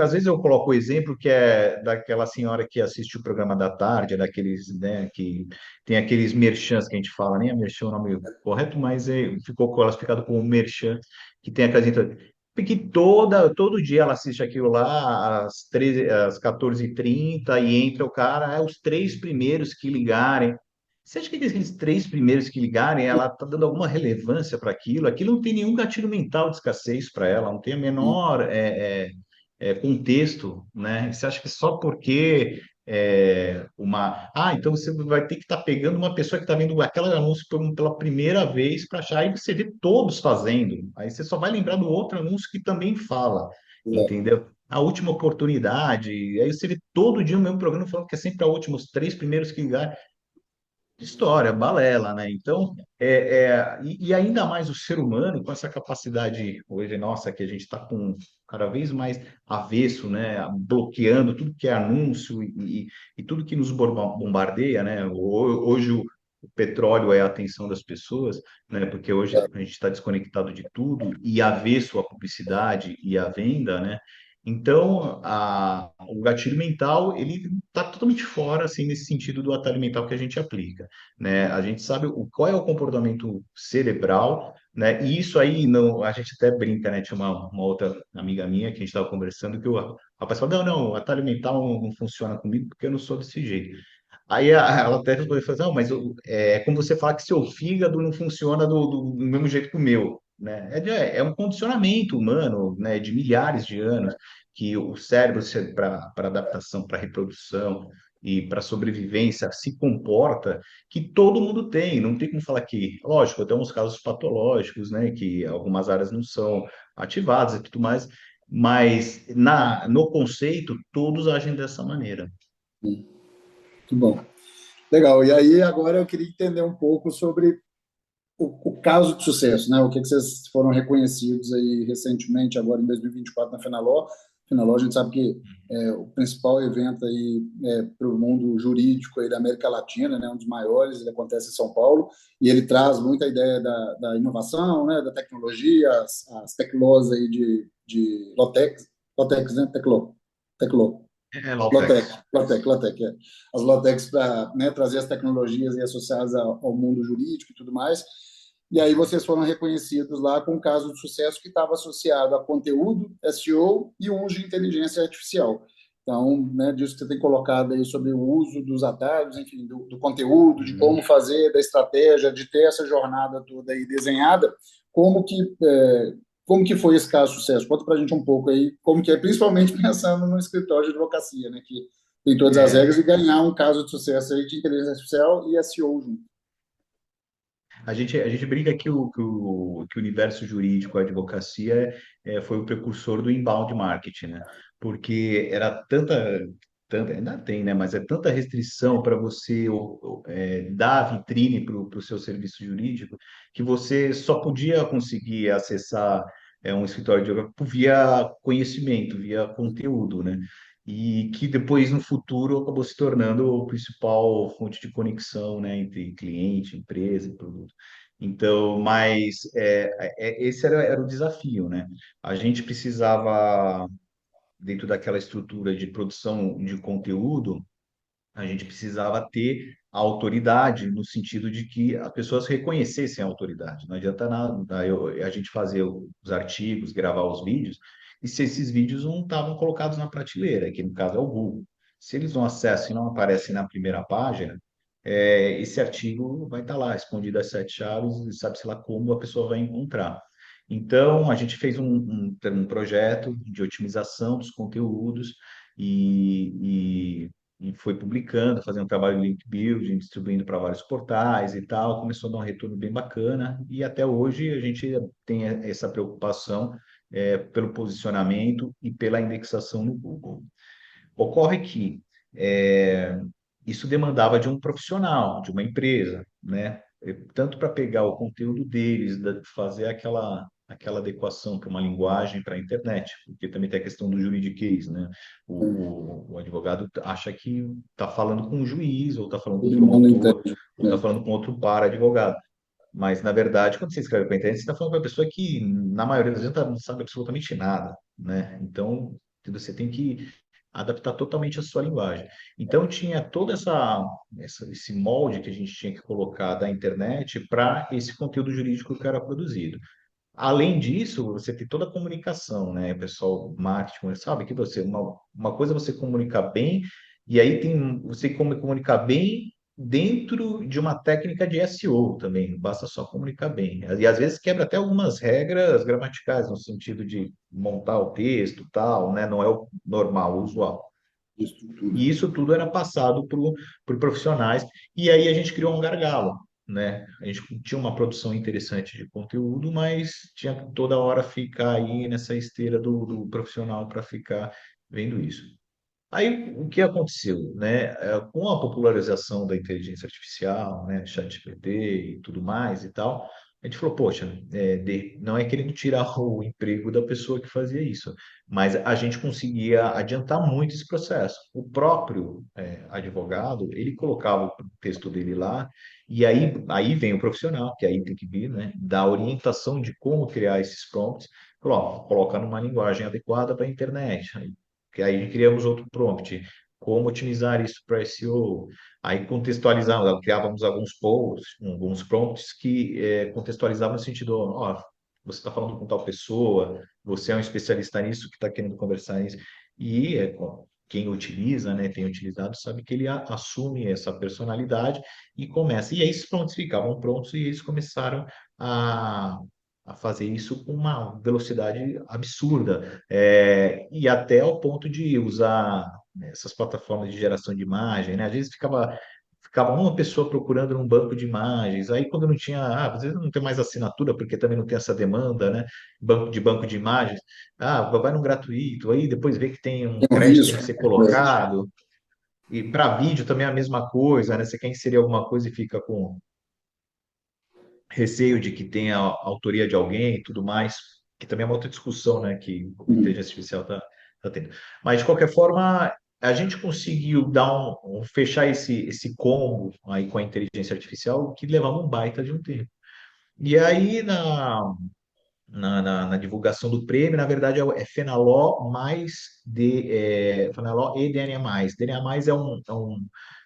Às vezes eu coloco o exemplo que é daquela senhora que assiste o programa da tarde, daqueles, né, que tem aqueles merchans que a gente fala, nem a merchan é o nome correto, mas ficou classificado como merchan, que tem aquelas porque todo dia ela assiste aquilo lá às 14h30 e entra o cara, os três primeiros que ligarem. Você acha que aqueles três primeiros que ligarem, ela está dando alguma relevância para aquilo? Aquilo não tem nenhum gatilho mental de escassez para ela, não tem a menor contexto, né? Você acha que só porque então você vai ter que estar pegando uma pessoa que está vendo aquele anúncio pela primeira vez para achar, aí você vê todos fazendo, aí você só vai lembrar do outro anúncio que também fala, entendeu? A última oportunidade, aí você vê todo dia o mesmo programa falando que é sempre a última, os três primeiros que ligar história, balela, né? Então, e ainda mais o ser humano, com essa capacidade hoje nossa, que a gente está com cada vez mais avesso, né? Bloqueando tudo que é anúncio e tudo que nos bombardeia, né? Hoje o petróleo é a atenção das pessoas, né? Porque hoje a gente está desconectado de tudo e avesso à publicidade e à venda, né? Então, o gatilho mental, ele está totalmente fora, assim, nesse sentido do atalho mental que a gente aplica, né? A gente sabe qual é o comportamento cerebral, né? E isso aí, não, a gente até brinca, né? Tinha uma outra amiga minha que a gente estava conversando, que o rapaz falou, não, o atalho mental não funciona comigo porque eu não sou desse jeito. Aí ela até falou, não, mas é como você falar que seu fígado não funciona do mesmo jeito que o meu, né? É um condicionamento humano, né, de milhares de anos, que o cérebro, para adaptação, para reprodução e para sobrevivência, se comporta que todo mundo tem. Não tem como falar que, lógico, tem uns casos patológicos, né, que algumas áreas não são ativadas e tudo mais, mas no conceito, todos agem dessa maneira. Muito bom. Legal. E aí, agora eu queria entender um pouco sobre o caso de sucesso, né? O que vocês foram reconhecidos aí recentemente, agora em 2024, na Fenaló. Fenaló, a gente sabe que é o principal evento aí para o mundo jurídico aí da América Latina, né? Um dos maiores, ele acontece em São Paulo, e ele traz muita ideia da inovação, né? Da tecnologia, as teclós aí de Lotex, né? Teclo. É, Lotec, Lautex. Lotec, é. As Lotecs para, né, trazer as tecnologias e associadas ao mundo jurídico e tudo mais. E aí vocês foram reconhecidos lá com um caso de sucesso que estava associado a conteúdo, SEO e o uso de inteligência artificial. Então, né, disso que você tem colocado aí sobre o uso dos atalhos, enfim, do conteúdo, de como Uhum. fazer, da estratégia, de ter essa jornada toda aí desenhada, como que como que foi esse caso de sucesso? Conta para a gente um pouco aí, como que é, principalmente pensando no escritório de advocacia, né, que tem todas as É, regras, e ganhar um caso de sucesso aí de inteligência artificial e SEO junto. a gente brinca que o universo jurídico, a advocacia, foi o precursor do inbound marketing, né? Porque era tanta, ainda tem, né? Mas é tanta restrição para você dar vitrine para o seu serviço jurídico que você só podia conseguir acessar um escritório de advocacia via conhecimento, via conteúdo, né? E que depois, no futuro, acabou se tornando o principal fonte de conexão, né, entre cliente, empresa e produto. Então, mas esse era o desafio, né? A gente precisava, dentro daquela estrutura de produção de conteúdo, a gente precisava ter a autoridade no sentido de que as pessoas reconhecessem a autoridade. Não adianta nada a gente fazer os artigos, gravar os vídeos, e se esses vídeos não estavam colocados na prateleira, que no caso é o Google. Se eles não acessam e não aparecem na primeira página, esse artigo vai estar lá, escondido às sete chaves, e sabe-se lá como a pessoa vai encontrar. Então, a gente fez um projeto de otimização dos conteúdos e foi publicando, fazendo um trabalho de link building, distribuindo para vários portais e tal, começou a dar um retorno bem bacana e até hoje a gente tem essa preocupação pelo posicionamento e pela indexação no Google. Ocorre que isso demandava de um profissional, de uma empresa, né? Tanto para pegar o conteúdo deles, fazer aquela aquela adequação para uma linguagem para a internet, porque também tem a questão do juridiquês, né? O advogado acha que está falando com um juiz, ou está falando com um Todo mundo promotor, entende, ou está né? falando com outro para-advogado. Mas, na verdade, quando você escreve para a internet, você está falando com uma pessoa que, na maioria das vezes, não sabe absolutamente nada, né? Então, você tem que adaptar totalmente a sua linguagem. Então, tinha todo esse molde que a gente tinha que colocar da internet para esse conteúdo jurídico que era produzido. Além disso, você tem toda a comunicação, né? O pessoal marketing, sabe que uma coisa é você comunicar bem, e aí tem você como comunicar bem dentro de uma técnica de SEO também, não basta só comunicar bem. E às vezes quebra até algumas regras gramaticais, no sentido de montar o texto, tal, né? Não é o normal, o usual. De estrutura. E isso tudo era passado por profissionais, e aí a gente criou um gargalo, né? A gente tinha uma produção interessante de conteúdo, mas tinha que toda hora ficar aí nessa esteira do profissional para ficar vendo isso. Aí, o que aconteceu, né? Com a popularização da inteligência artificial, né, ChatGPT e tudo mais e tal, a gente falou, poxa, não é querendo tirar o emprego da pessoa que fazia isso, mas a gente conseguia adiantar muito esse processo. O próprio, advogado, ele colocava o texto dele lá, e aí vem o profissional, que aí tem que vir, né, da orientação de como criar esses prompts, falou, ó, coloca numa linguagem adequada para a internet, que aí criamos outro prompt. Como otimizar isso para SEO? Aí contextualizamos, criávamos alguns posts, alguns prompts que contextualizavam no sentido, ó, você está falando com tal pessoa, você é um especialista nisso que está querendo conversar nisso. E quem utiliza, né, tem utilizado, sabe que ele assume essa personalidade e começa. E aí esses prompts ficavam prontos e eles começaram a, a fazer isso com uma velocidade absurda. E até ao ponto de usar essas plataformas de geração de imagem, né? Às vezes ficava uma pessoa procurando num banco de imagens, aí quando não tinha, às vezes não tem mais assinatura, porque também não tem essa demanda, né? Banco de imagens, vai no gratuito, aí depois vê que tem um Tem um crédito que tem risco. que ser colocado, e para vídeo também é a mesma coisa, né? Você quer inserir alguma coisa e fica com receio de que tenha a autoria de alguém e tudo mais, que também é uma outra discussão, né, que a Uhum. inteligência artificial está tendo. Mas, de qualquer forma, a gente conseguiu fechar esse combo aí com a inteligência artificial que levava um baita de um tempo. E aí, na divulgação do prêmio, na verdade, é Fenaló Fenaló e DNA+. DNA+,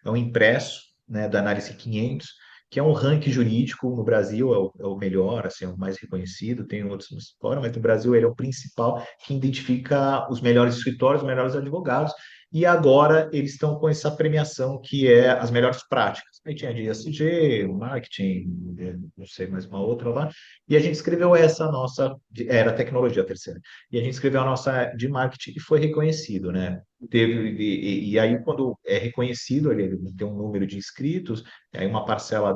é um impresso, né, da Análise 500, que é um ranking jurídico no Brasil, é o melhor, assim, é o mais reconhecido, tem outros fora, mas no Brasil ele é o principal, que identifica os melhores escritórios, os melhores advogados, e agora eles estão com essa premiação que é as melhores práticas. Aí tinha de ESG, marketing, não sei, mais uma outra lá, e a gente escreveu essa nossa, era tecnologia a terceira, e a gente escreveu a nossa de marketing e foi reconhecido, né? E aí, quando é reconhecido, ele tem um número de inscritos, aí uma parcela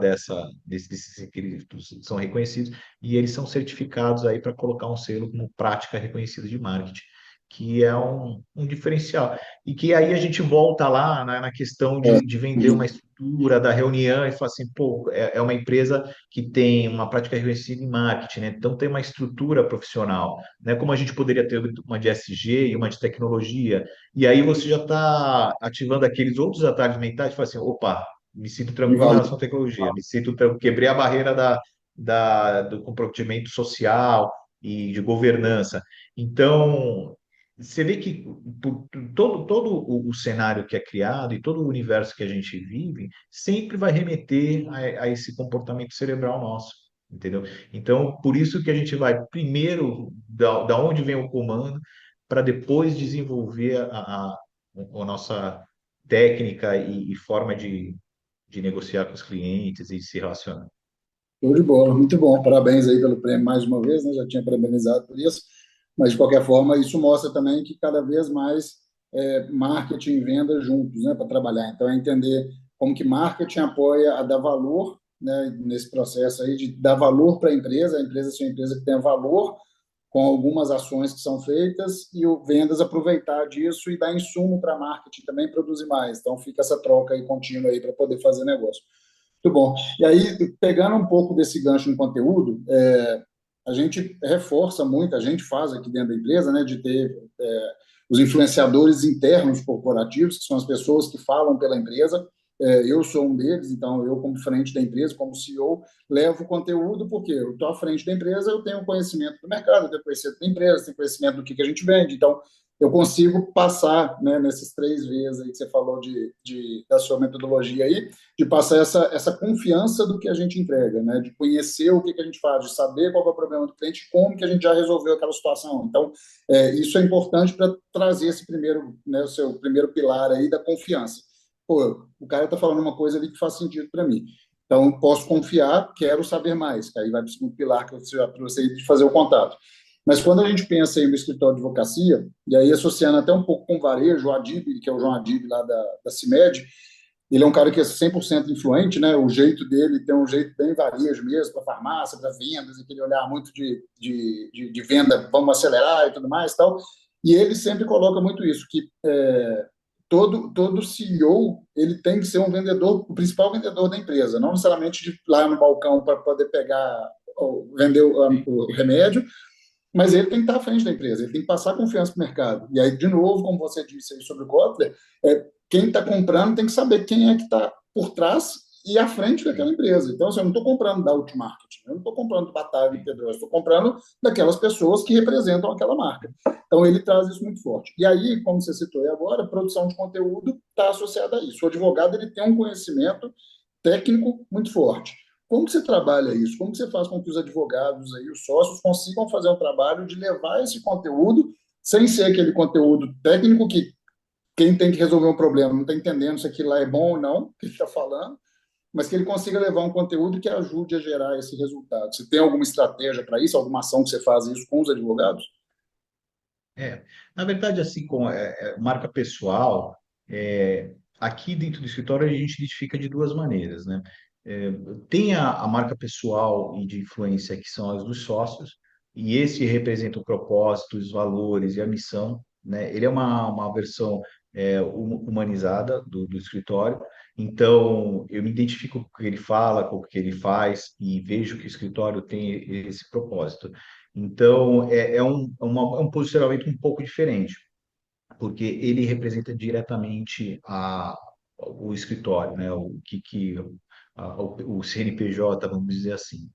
desses inscritos são reconhecidos e eles são certificados aí para colocar um selo como prática reconhecida de marketing, que é um diferencial. E que aí a gente volta lá na questão É. de vender uma Uhum. estrutura da reunião e falar assim, pô, é uma empresa que tem uma prática reconhecida em marketing, né? Então tem uma estrutura profissional, né? Como a gente poderia ter uma de SG e uma de tecnologia, e aí você já está ativando aqueles outros atalhos mentais e fala assim, opa, me sinto Me tranquilo em vale. relação à tecnologia, quebrei a barreira do comprometimento social e de governança. Então, você vê que todo o cenário que é criado e todo o universo que a gente vive sempre vai remeter a esse comportamento cerebral nosso, entendeu? Então, por isso que a gente vai primeiro da onde vem o comando, para depois desenvolver a nossa técnica e forma de negociar com os clientes e se relacionar. Show de bola, muito bom. Parabéns aí pelo prêmio mais uma vez, né? Já tinha parabenizado por isso, mas de qualquer forma, isso mostra também que cada vez mais marketing e venda juntos, né, para trabalhar. Então, é entender como que marketing apoia a dar valor, né, nesse processo aí de dar valor para a empresa ser uma empresa que tenha valor com algumas ações que são feitas e o vendas aproveitar disso e dar insumo para marketing também produzir mais. Então, fica essa troca aí contínua aí para poder fazer negócio. Muito bom. E aí, pegando um pouco desse gancho no conteúdo, a gente reforça muito, a gente faz aqui dentro da empresa, né, de ter os influenciadores internos corporativos, que são as pessoas que falam pela empresa. Eu sou um deles, então eu, como frente da empresa, como CEO, levo o conteúdo, porque eu estou à frente da empresa, eu tenho conhecimento do mercado, eu tenho conhecimento da empresa, tenho conhecimento do que a gente vende, então eu consigo passar, né, nesses 3 vezes aí que você falou da sua metodologia aí, de passar essa confiança do que a gente entrega, né, de conhecer o que a gente faz, de saber qual é o problema do cliente, como que a gente já resolveu aquela situação. Então, isso é importante para trazer esse primeiro, né, o seu primeiro pilar aí da confiança. Pô, o cara está falando uma coisa ali que faz sentido para mim. Então, posso confiar, quero saber mais. Que aí vai para o segundo pilar que eu para você de fazer o contato. Mas quando a gente pensa em um escritório de advocacia, e aí associando até um pouco com o varejo, o Adib, que é o João Adib lá da CIMED, ele é um cara que é 100% influente, né? O jeito dele tem um jeito bem varejo mesmo, para farmácia, para vendas, aquele olhar muito de venda, vamos acelerar e tudo mais tal. E ele sempre coloca muito isso, que todo CEO ele tem que ser um vendedor, o principal vendedor da empresa, não necessariamente de ir lá no balcão para poder pegar, vender o remédio, mas ele tem que estar à frente da empresa, ele tem que passar confiança para o mercado. E aí, de novo, como você disse aí sobre o Kotler, quem está comprando tem que saber quem é que está por trás e à frente daquela empresa. Então, assim, eu não estou comprando da Outmarket, eu não estou comprando do Batalha e Pedro, eu estou comprando daquelas pessoas que representam aquela marca. Então, ele traz isso muito forte. E aí, como você citou aí agora, a produção de conteúdo está associada a isso. O advogado ele tem um conhecimento técnico muito forte. Como que você trabalha isso? Como que você faz com que os advogados aí, os sócios, consigam fazer um trabalho de levar esse conteúdo sem ser aquele conteúdo técnico que quem tem que resolver um problema não está entendendo se aquilo lá é bom ou não, que ele está falando, mas que ele consiga levar um conteúdo que ajude a gerar esse resultado. Você tem alguma estratégia para isso? Alguma ação que você faz isso com os advogados? É, na verdade, assim, com marca pessoal, aqui dentro do escritório a gente identifica de duas maneiras, né? É, tem a marca pessoal e de influência que são as dos sócios, e esse representa o propósito, os valores e a missão, né? Ele é uma versão humanizada do escritório, então eu me identifico com o que ele fala, com o que ele faz, e vejo que o escritório tem esse propósito. Então, é um posicionamento um pouco diferente, porque ele representa diretamente o escritório, né? O CNPJ, vamos dizer assim.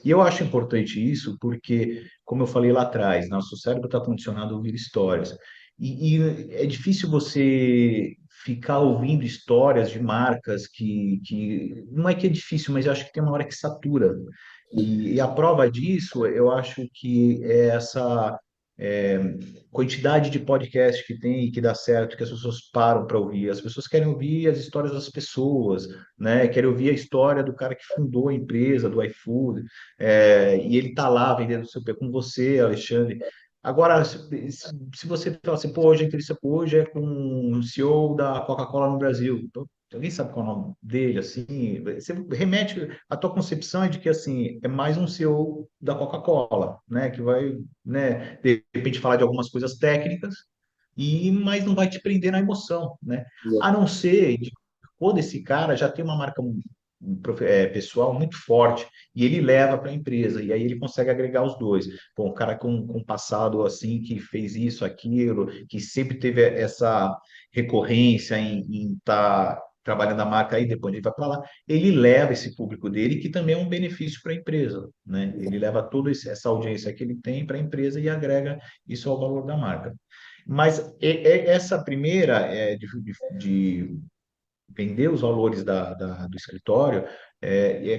E eu acho importante isso porque, como eu falei lá atrás, nosso cérebro está condicionado a ouvir histórias. E é difícil você ficar ouvindo histórias de marcas que... Não é que é difícil, mas eu acho que tem uma hora que satura. E a prova disso, eu acho que é essa é, quantidade de podcast que tem e que dá certo, que as pessoas param para ouvir. As pessoas querem ouvir as histórias das pessoas, né? Querem ouvir a história do cara que fundou a empresa, do iFood, e ele tá lá vendendo o seu pé com você, Alexandre. Agora, se você fala assim, pô, hoje a entrevista hoje é com o CEO da Coca-Cola no Brasil. Então, alguém sabe qual é o nome dele, assim? Você remete, a tua concepção é de que, assim, é mais um CEO da Coca-Cola, né? Que vai, né, de repente falar de algumas coisas técnicas, mas não vai te prender na emoção, né? A não ser de quando esse cara já tem uma marca pessoal muito forte e ele leva para a empresa e aí ele consegue agregar os dois. Pô, um cara com um passado assim que fez isso, aquilo, que sempre teve essa recorrência em estar trabalhando a marca aí, depois ele vai para lá, ele leva esse público dele, que também é um benefício para a empresa, né? Ele leva toda essa audiência que ele tem para a empresa e agrega isso ao valor da marca. Mas essa primeira de vender os valores do escritório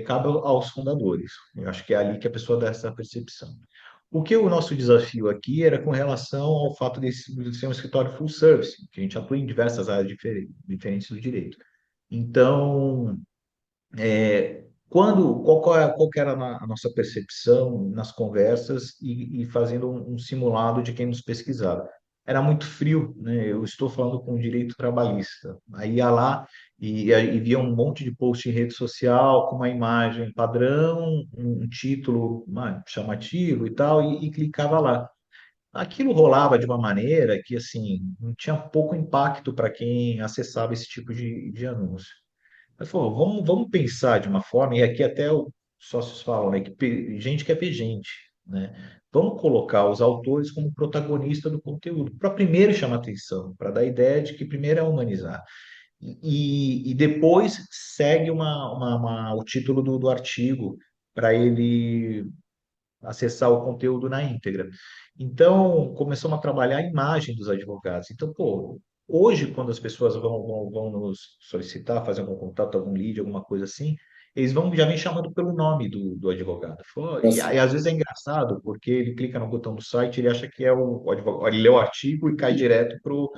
cabe aos fundadores. Eu acho que é ali que a pessoa dá essa percepção. O que o nosso desafio aqui era com relação ao fato de ser um escritório full service, que a gente atua em diversas áreas diferentes do direito. Então, qual que era a nossa percepção nas conversas e fazendo um simulado de quem nos pesquisava? Era muito frio, né? Eu estou falando com o direito trabalhista. Aí ia lá e via um monte de post em rede social com uma imagem padrão, um título chamativo e tal, e clicava lá. Aquilo rolava de uma maneira que, assim, não tinha pouco impacto para quem acessava esse tipo de anúncio. Mas falou, vamos pensar de uma forma, e aqui até os sócios falam, né, que gente quer ver gente, né? Vamos colocar os autores como protagonista do conteúdo, para primeiro chamar atenção, para dar a ideia de que primeiro é humanizar. E depois segue o título do artigo para ele acessar o conteúdo na íntegra. Então, começamos a trabalhar a imagem dos advogados. Então, pô, hoje, quando as pessoas vão nos solicitar, fazer algum contato, algum lead, alguma coisa assim, eles vão já vem chamando pelo nome do advogado. E aí, às vezes é engraçado, porque ele clica no botão do site, ele acha que é o advogado, ele lê o artigo e cai direto pro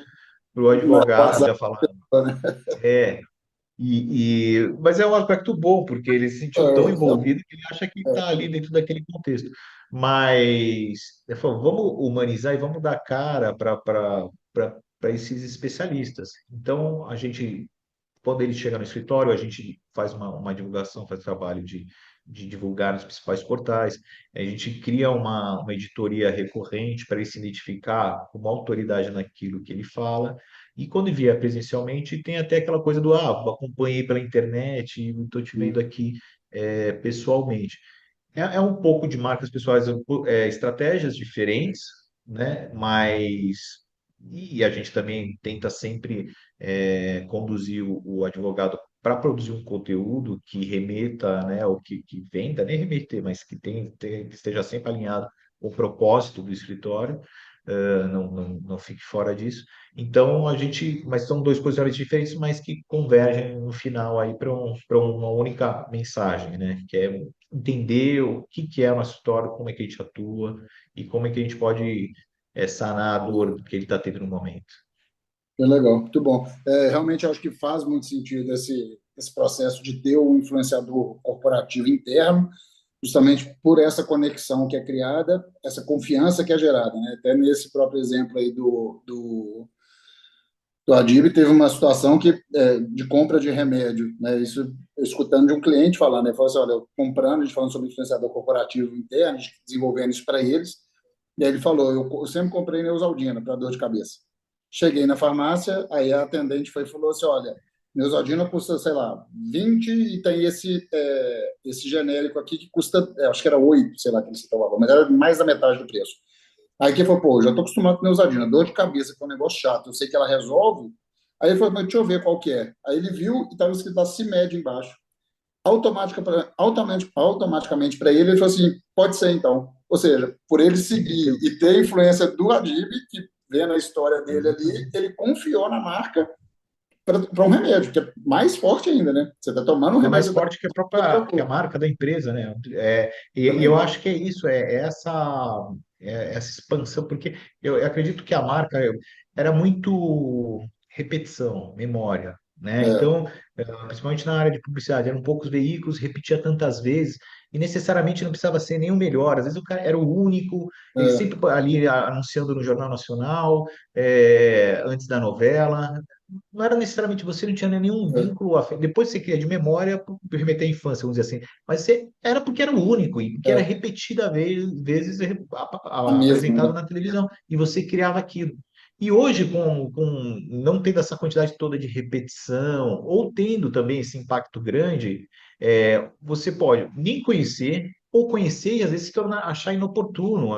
No advogado, WhatsApp, já fala, né? é, mas é um aspecto bom, porque ele se sentiu tão envolvido que ele acha que está ali dentro daquele contexto. Mas ele falou, vamos humanizar e vamos dar cara para esses especialistas. Então, quando ele chega no escritório, a gente faz uma divulgação, faz trabalho de divulgar nos principais portais. A gente cria uma editoria recorrente para ele se identificar como autoridade naquilo que ele fala. E quando vier presencialmente, tem até aquela coisa do, acompanhei pela internet e estou te vendo aqui pessoalmente. É um pouco de marcas pessoais, estratégias diferentes, né? Mas e a gente também tenta sempre conduzir o advogado para produzir um conteúdo que remeta, né, ou que venda, nem remeter, mas que esteja sempre alinhado com o propósito do escritório, não fique fora disso. Então mas são duas coisas diferentes, mas que convergem no final aí para uma única mensagem, né, que é entender o que é o nosso história, como é que a gente atua e como é que a gente pode sanar a dor que ele está tendo no momento. É legal, muito bom. Realmente, eu acho que faz muito sentido esse processo de ter um influenciador corporativo interno, justamente por essa conexão que é criada, essa confiança que é gerada, né? Até nesse próprio exemplo aí do Adib, teve uma situação de compra de remédio, né? Isso eu escutando de um cliente falando, ele falou assim, olha, eu comprando, a gente falando sobre influenciador corporativo interno, a gente desenvolvendo isso para eles, e aí ele falou, eu sempre comprei Neosaldina para dor de cabeça. Cheguei na farmácia, aí a atendente foi e falou assim, olha, Neosaldina custa, sei lá, 20 e tem esse genérico aqui que custa, acho que era 8, sei lá, que ele citou o valor, mas era mais da metade do preço. Aí que falou, pô, já tô acostumado com Neusadina, dor de cabeça, que é um negócio chato, eu sei que ela resolve. Aí ele falou, mas deixa eu ver qual que é. Aí ele viu e estava escrito a CIMED embaixo. Automaticamente para ele falou assim, pode ser então. Ou seja, por ele seguir e ter a influência do Adib, que vendo a história dele ali, Exatamente. ele confiou na marca para um remédio, que é mais forte ainda, né? Você está tomando um É mais remédio da forte que que a outra marca da empresa, né? E eu também. acho que é isso, essa expansão, porque eu acredito que a marca era muito repetição, memória, né? É, Então, principalmente na área de publicidade, eram poucos veículos, repetia tantas vezes, e necessariamente não precisava ser nem o melhor, às vezes o cara era o único, ele é, sempre ali anunciando no Jornal Nacional, antes da novela, não era necessariamente você não tinha nenhum é, vínculo depois você cria de memória por remeter à infância, vamos dizer assim, mas você era porque era o único e porque era é, repetida vezes a mesma, apresentado né? na televisão e você criava aquilo. E hoje, com não tendo essa quantidade toda de repetição, ou tendo também esse impacto grande, você pode nem conhecer, ou conhecer e às vezes se tornar, achar inoportuno.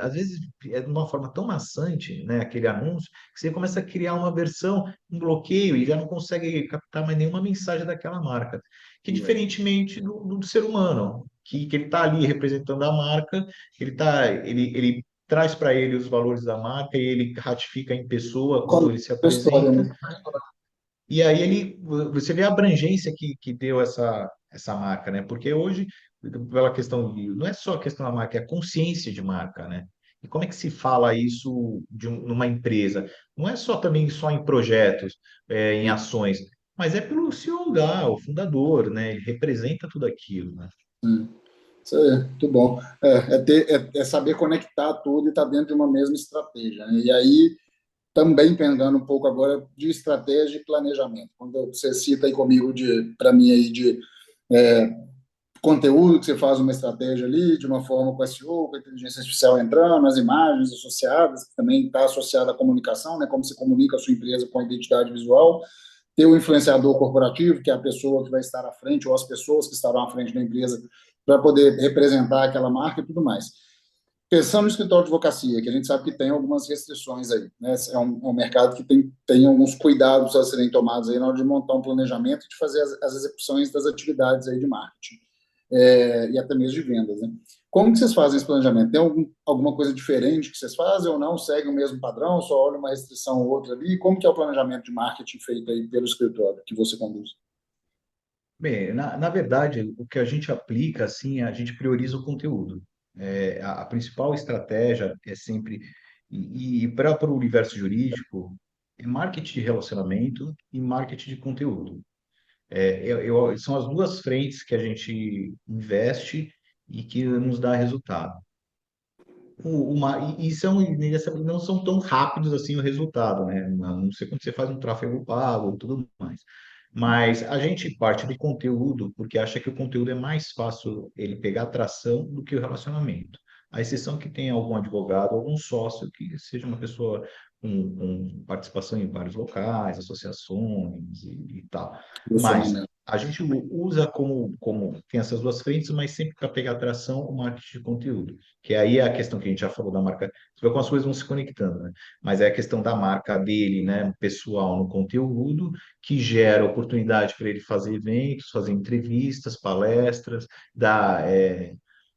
Às vezes é de uma forma tão maçante, né, aquele anúncio, que você começa a criar uma versão, um bloqueio, e já não consegue captar mais nenhuma mensagem daquela marca. Que diferentemente do ser humano, que ele está ali representando a marca, ele traz para ele os valores da marca e ele ratifica em pessoa quando ele se A história, apresenta. né? E aí você vê a abrangência que deu essa marca, né? Porque hoje, pela questão não é só a questão da marca, é a consciência de marca, né? E como é que se fala isso numa empresa? Não é só em projetos, em ações, mas é pelo CEO lá, o fundador, né? Ele representa tudo aquilo, né? Isso aí, muito bom. É saber conectar tudo e estar dentro de uma mesma estratégia, né? E aí, também pegando um pouco agora de estratégia e planejamento. Quando você cita aí comigo, para mim, aí, de é, conteúdo, que você faz uma estratégia ali, de uma forma com SEO, com a inteligência artificial entrando, as imagens associadas, que também está associada à comunicação, né? Como você comunica a sua empresa com a identidade visual, ter o influenciador corporativo, que é a pessoa que vai estar à frente, ou as pessoas que estarão à frente da empresa, para poder representar aquela marca e tudo mais. Pensando no escritório de advocacia, que a gente sabe que tem algumas restrições aí, né? É um mercado que tem alguns cuidados a serem tomados aí na hora de montar um planejamento e de fazer as execuções das atividades aí de marketing, e até mesmo de vendas, né? Como que vocês fazem esse planejamento? Tem alguma coisa diferente que vocês fazem ou não? Segue o mesmo padrão, só olha uma restrição ou outra ali? Como que é o planejamento de marketing feito aí pelo escritório que você conduz? Bem, na verdade, o que a gente aplica, assim, a gente prioriza o conteúdo. A principal estratégia é sempre, e para o universo jurídico, é marketing de relacionamento e marketing de conteúdo. São as duas frentes que a gente investe e que nos dá resultado. E não são tão rápidos assim o resultado, né? A não ser quando você faz um tráfego pago e tudo mais. Mas a gente parte do conteúdo porque acha que o conteúdo é mais fácil ele pegar atração do que o relacionamento. A exceção que tem algum advogado, algum sócio que seja uma pessoa com participação em vários locais, associações e tal. Mas Posicionamento. a gente usa como tem essas duas frentes, mas sempre para pegar atração o marketing de conteúdo, que aí é a questão que a gente já falou da marca. Você vê como as coisas vão se conectando, né? Mas é a questão da marca dele, né, pessoal no conteúdo, que gera oportunidade para ele fazer eventos, fazer entrevistas, palestras,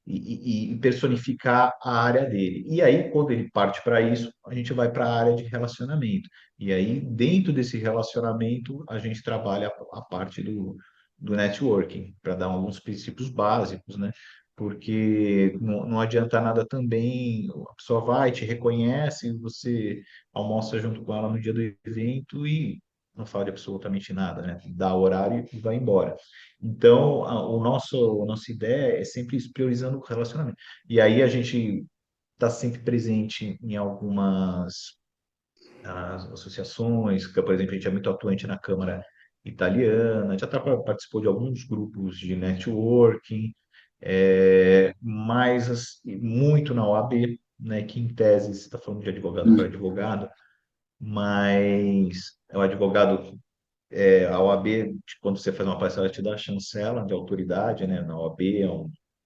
e personificar a área dele. E aí, quando ele parte para isso, a gente vai para a área de relacionamento. E aí, dentro desse relacionamento, a gente trabalha a parte do networking, para dar alguns princípios básicos, né? Porque não adianta nada também, a pessoa vai, te reconhece, você almoça junto com ela no dia do evento e não fala de absolutamente nada, né? Dá horário e vai embora. Então, a nossa ideia é sempre isso, priorizando o relacionamento. E aí a gente está sempre presente em algumas associações, que, por exemplo, a gente é muito atuante na Câmara Italiana, já participou de alguns grupos de networking, mas muito na OAB, né, que em tese você está falando de advogado para advogado, mas o advogado a OAB, quando você faz uma palestra, ela te dá a chancela de autoridade, né? Na OAB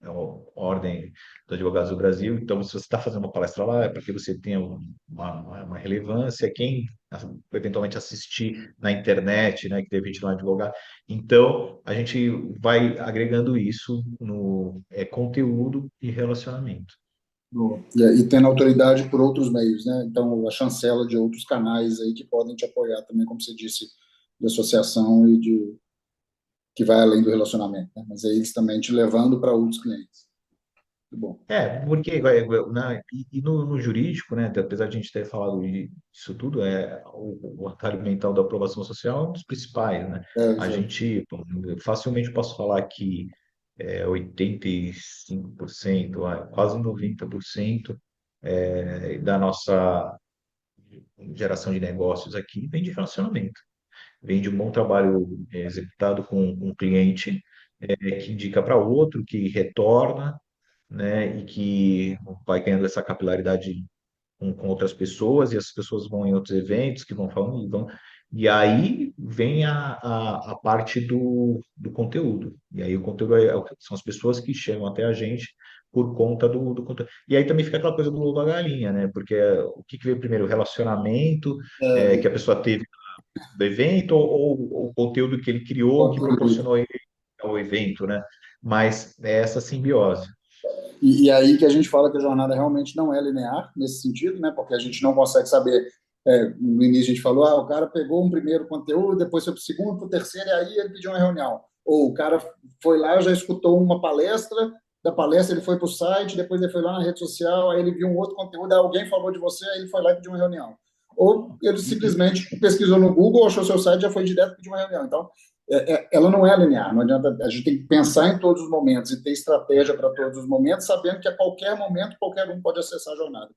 é uma ordem dos advogados do Brasil. Então, se você está fazendo uma palestra lá, é porque você tem uma relevância. Quem eventualmente assistir na internet, né? Que de repente não é advogado. Então, a gente vai agregando isso no conteúdo e relacionamento. E tendo autoridade por outros meios, né? Então, a chancela de outros canais aí que podem te apoiar também, como você disse, de associação que vai além do relacionamento, né? Mas é eles também te levando para outros clientes. Muito bom. Porque e no jurídico, né, apesar de a gente ter falado disso tudo, o atalho mental da aprovação social é um dos principais, né? A Exato. gente pô, facilmente posso falar que 85%, quase 90% da nossa geração de negócios aqui vem de relacionamento, vem de um bom trabalho executado com um cliente que indica para outro, que retorna, né, e que vai ganhando essa capilaridade com outras pessoas, e as pessoas vão em outros eventos que vão falando, e aí vem a parte do conteúdo. E aí o conteúdo são as pessoas que chegam até a gente por conta do conteúdo. E aí também fica aquela coisa do ovo da galinha, né? Porque o que veio primeiro? O relacionamento que a pessoa teve do evento ou o conteúdo que ele criou que Contribuir. proporcionou ele ao evento, né? Mas é essa simbiose. E aí que a gente fala que a jornada realmente não é linear nesse sentido, né? Porque a gente não consegue saber. No início a gente falou, o cara pegou um primeiro conteúdo, depois foi para o segundo, para o terceiro, e aí ele pediu uma reunião. Ou o cara foi lá, já escutou uma palestra, da palestra ele foi para o site, depois ele foi lá na rede social, aí ele viu um outro conteúdo, aí alguém falou de você, aí ele foi lá e pediu uma reunião. Ou ele simplesmente pesquisou no Google, achou seu site, já foi direto pedir uma reunião. Então, ela não é linear, não adianta, a gente tem que pensar em todos os momentos e ter estratégia para todos os momentos, sabendo que a qualquer momento qualquer um pode acessar a jornada.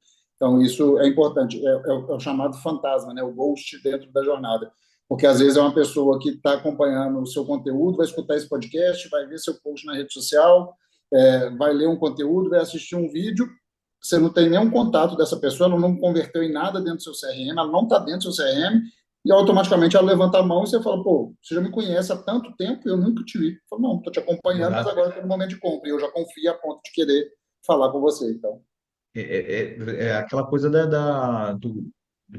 Então, isso é importante, é o chamado fantasma, né? O ghost dentro da jornada. Porque às vezes é uma pessoa que está acompanhando o seu conteúdo, vai escutar esse podcast, vai ver seu post na rede social, vai ler um conteúdo, vai assistir um vídeo, você não tem nenhum contato dessa pessoa, ela não converteu em nada dentro do seu CRM, ela não está dentro do seu CRM, e automaticamente ela levanta a mão e você fala, pô, você já me conhece há tanto tempo e eu nunca te vi. Eu falo, não, estou te acompanhando, mas Exato. agora estou no momento de compra e eu já confio a ponto de querer falar com você. Então. é aquela coisa do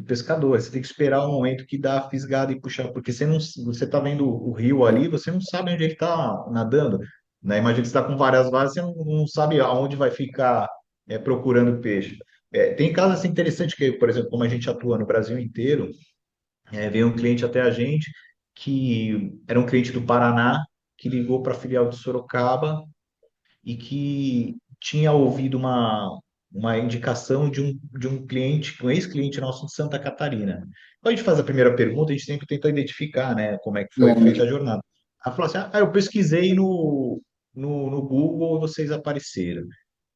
pescador. Você tem que esperar o momento que dá a fisgada e puxar, porque você tá vendo o rio ali, você não sabe onde ele está nadando, né? Imagina que você está com várias varas, você não sabe aonde vai ficar procurando peixe. Tem casos assim, interessantes que, por exemplo, como a gente atua no Brasil inteiro, veio um cliente até a gente que era um cliente do Paraná que ligou para a filial de Sorocaba e que tinha ouvido uma indicação de um cliente, um ex-cliente nosso de Santa Catarina. Quando a gente faz a primeira pergunta, a gente sempre tenta identificar, né, como é que De foi onde? feita a jornada. Ela falou assim, eu pesquisei no Google e vocês apareceram.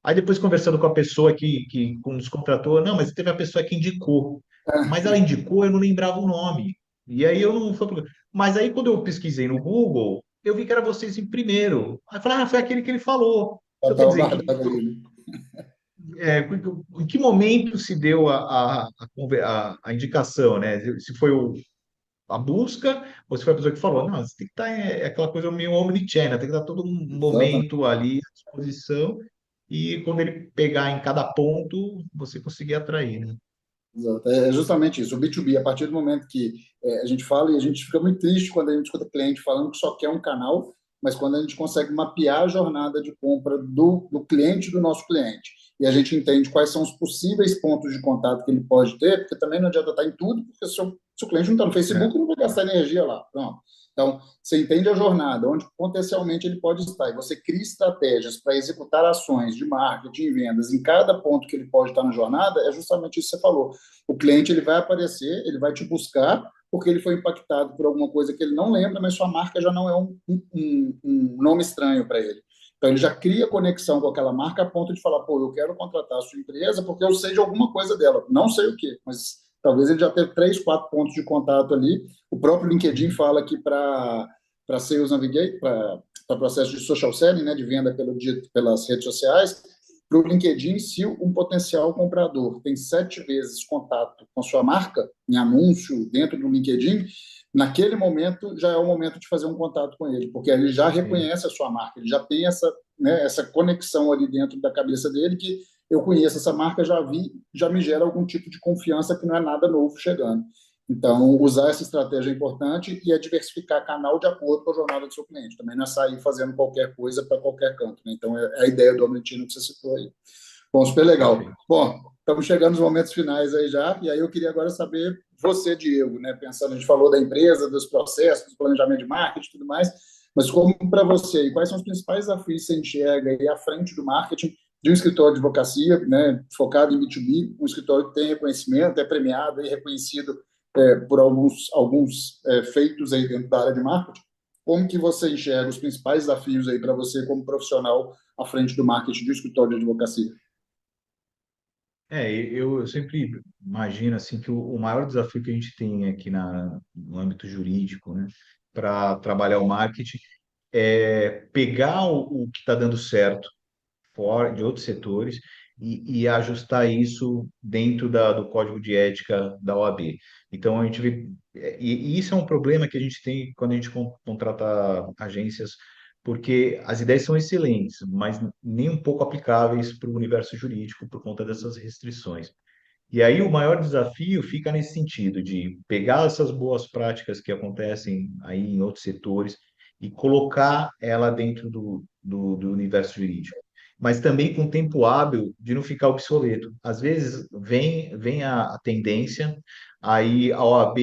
Aí depois conversando com a pessoa que nos contratou, não, mas teve a pessoa que indicou. Mas ela indicou, eu não lembrava o nome. E aí eu não foi. Mas aí quando eu pesquisei no Google, eu vi que era vocês em primeiro. Aí eu falei, foi aquele que ele falou. Já Então quer estava dizer guardado ali, né? em que momento se deu a indicação, né? Se foi a busca, ou se foi a pessoa que falou, não, você tem que estar, aquela coisa meio omnichannel, tem que estar todo um Exatamente. momento ali à disposição, e quando ele pegar em cada ponto, você conseguir atrair, né? Exato. É justamente isso. O B2B, a partir do momento que a gente fala, e a gente fica muito triste quando a gente escuta cliente falando que só quer um canal, mas quando a gente consegue mapear a jornada de compra do cliente do nosso cliente, e a gente entende quais são os possíveis pontos de contato que ele pode ter, porque também não adianta estar em tudo, porque se o cliente não está no É, Facebook, não vai gastar energia lá. Pronto. Então, você entende a jornada, onde potencialmente ele pode estar, e você cria estratégias para executar ações de marketing e vendas em cada ponto que ele pode estar na jornada, é justamente isso que você falou. O cliente ele vai aparecer, ele vai te buscar, porque ele foi impactado por alguma coisa que ele não lembra, mas sua marca já não é um nome estranho para ele. Então, ele já cria conexão com aquela marca a ponto de falar, pô, eu quero contratar a sua empresa porque eu sei de alguma coisa dela. Não sei o quê, mas talvez ele já tenha 3, 4 pontos de contato ali. O próprio LinkedIn sim, fala que para Sales Navigate, para processo de social selling, né, de venda pelas redes sociais, para o LinkedIn, se um potencial comprador tem 7 vezes contato com sua marca em anúncio dentro do LinkedIn, naquele momento já é o momento de fazer um contato com ele, porque ele já sim. reconhece a sua marca, ele já tem essa, né, essa conexão ali dentro da cabeça dele que eu conheço essa marca, já vi, já me gera algum tipo de confiança que não é nada novo chegando. Então, usar essa estratégia é importante e é diversificar canal de acordo com a jornada do seu cliente. Também não é sair fazendo qualquer coisa para qualquer canto, né? Então, é a ideia do Omnichannel que você citou aí. Bom, super legal. Perfeito. Bom, estamos chegando nos momentos finais aí já, e aí eu queria agora saber você, Diego, né? Pensando, a gente falou da empresa, dos processos, do planejamento de marketing e tudo mais, mas como para você, e quais são os principais desafios que você enxerga aí à frente do marketing de um escritório de advocacia, né, focado em B2B, um escritório que tem reconhecimento, é premiado e reconhecido por alguns feitos aí dentro da área de marketing. Como que você enxerga os principais desafios aí para você como profissional à frente do marketing do escritório de advocacia? Eu sempre imagino assim que o maior desafio que a gente tem aqui no âmbito jurídico, né, para trabalhar o marketing é pegar o que está dando certo fora de outros setores e ajustar isso dentro do código de ética da OAB. Então a gente vê, e isso é um problema que a gente tem quando a gente contrata agências, porque as ideias são excelentes, mas nem um pouco aplicáveis para o universo jurídico por conta dessas restrições. E aí o maior desafio fica nesse sentido de pegar essas boas práticas que acontecem aí em outros setores e colocar ela dentro do universo jurídico, mas também com tempo hábil de não ficar obsoleto. Às vezes vem a tendência, aí a OAB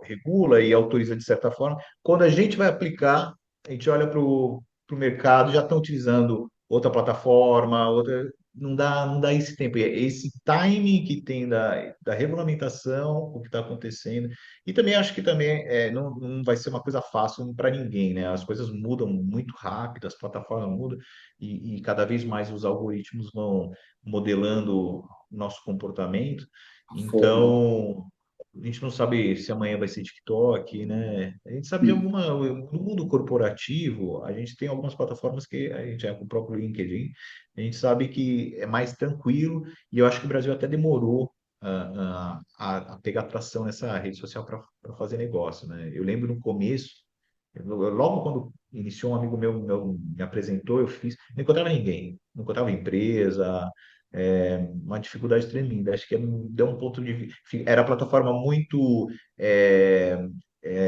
regula e autoriza de certa forma. Quando a gente vai aplicar, a gente olha para o mercado, já estão utilizando outra plataforma, outra, não dá esse tempo, esse timing que tem da regulamentação, o que está acontecendo. E também acho que também não vai ser uma coisa fácil para ninguém, né? As coisas mudam muito rápido, as plataformas mudam, e cada vez mais os algoritmos vão modelando o nosso comportamento. Forma. Então, a gente não sabe se amanhã vai ser TikTok, né? A gente sabe de alguma. No mundo corporativo, a gente tem algumas plataformas que a gente é com o próprio LinkedIn, a gente sabe que é mais tranquilo, e eu acho que o Brasil até demorou a pegar tração nessa rede social para fazer negócio, né? Eu lembro no começo, logo quando iniciou, um amigo meu me apresentou, eu fiz, não encontrava ninguém, não encontrava empresa, uma dificuldade tremenda. Acho que deu um ponto de. Era a plataforma muito é,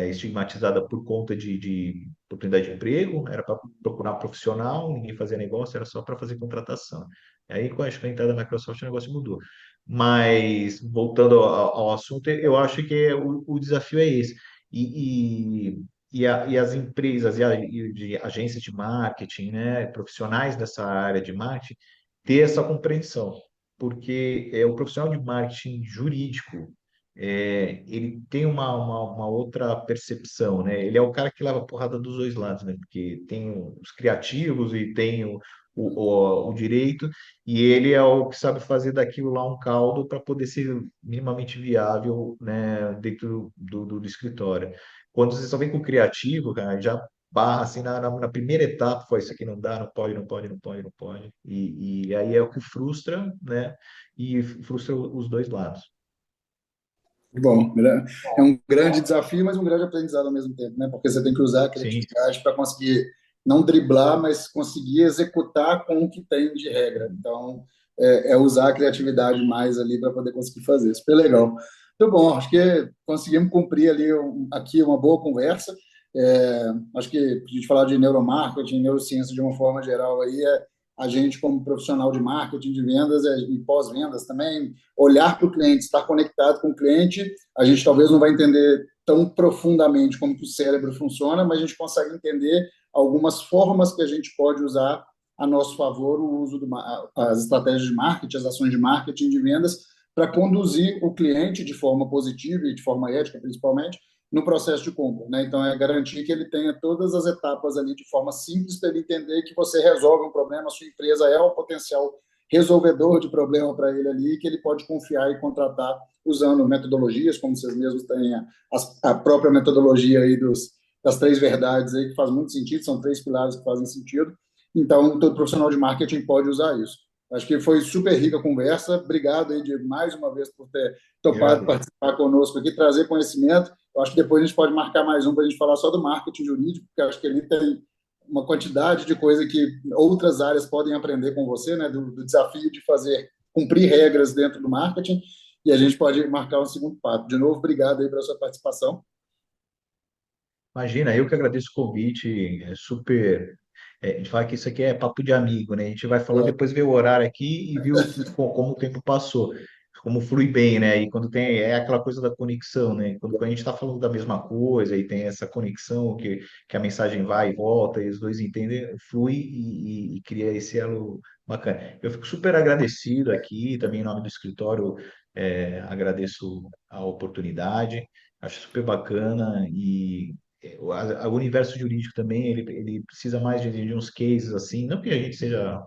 estigmatizada por conta de oportunidade de emprego, era para procurar profissional, ninguém fazia negócio, era só para fazer contratação. Aí, com a entrada da Microsoft, o negócio mudou. Mas, voltando ao assunto, eu acho que o desafio é esse. E as empresas e de agências de marketing, né, profissionais dessa área de marketing, ter essa compreensão, porque o profissional de marketing jurídico, ele tem uma outra percepção, né? Ele é o cara que leva a porrada dos dois lados, né? Porque tem os criativos e tem o direito, e ele é o que sabe fazer daquilo lá um caldo para poder ser minimamente viável, né, dentro do escritório. Quando você só vem com o criativo, cara, já barra assim na primeira etapa, foi isso aqui não dá, não pode, não pode, não pode, não pode. E aí é o que frustra, né? E frustra os dois lados. Bom, é um grande desafio, mas um grande aprendizado ao mesmo tempo, né? Porque você tem que usar a Sim, criatividade para conseguir não driblar, mas conseguir executar com o que tem de regra. Então, é usar a criatividade mais ali para poder conseguir fazer. Super legal. Muito bom, acho que conseguimos cumprir ali aqui uma boa conversa. Acho que a gente falar de neuromarketing, neurociência de uma forma geral aí a gente como profissional de marketing, de vendas e pós-vendas também, olhar para o cliente, estar conectado com o cliente, a gente talvez não vai entender tão profundamente como que o cérebro funciona, mas a gente consegue entender algumas formas que a gente pode usar a nosso favor o uso as estratégias de marketing, as ações de marketing, de vendas, para conduzir o cliente de forma positiva e de forma ética, principalmente, no processo de compra, né? Então, é garantir que ele tenha todas as etapas ali de forma simples para ele entender que você resolve um problema, a sua empresa é o potencial resolvedor de problema para ele ali, que ele pode confiar e contratar usando metodologias, como vocês mesmos têm a própria metodologia aí das três verdades aí, que faz muito sentido, são três pilares que fazem sentido. Então, todo profissional de marketing pode usar isso. Acho que foi super rica a conversa. Obrigado aí, Diego, mais uma vez por ter eu topado agradeço. participar conosco aqui, trazer conhecimento. Eu acho que depois a gente pode marcar mais um para a gente falar só do marketing jurídico, porque acho que ali tem uma quantidade de coisa que outras áreas podem aprender com você, né? Do desafio de fazer, cumprir regras dentro do marketing, e a gente pode marcar um segundo papo. De novo, obrigado aí pela sua participação. Imagina, eu que agradeço o convite, é super. A gente fala que isso aqui é papo de amigo, né? A gente vai falando, É, depois vê o horário aqui e viu como o tempo passou, como flui bem, né? E quando tem, é aquela coisa da conexão, né? Quando a gente está falando da mesma coisa e tem essa conexão que a mensagem vai e volta e os dois entendem, flui e cria esse elo bacana. Eu fico super agradecido aqui, também em nome do escritório, agradeço a oportunidade, acho super bacana e o universo jurídico também, ele precisa mais de uns cases assim, não que a gente seja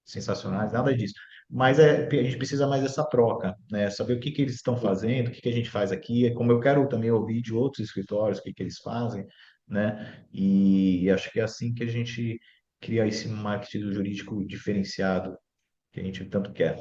sensacionais, nada disso, mas a gente precisa mais dessa troca, né? Saber o que que eles estão fazendo, o que que a gente faz aqui, como eu quero também ouvir de outros escritórios o que que eles fazem, né? E acho que é assim que a gente cria esse marketing do jurídico diferenciado que a gente tanto quer.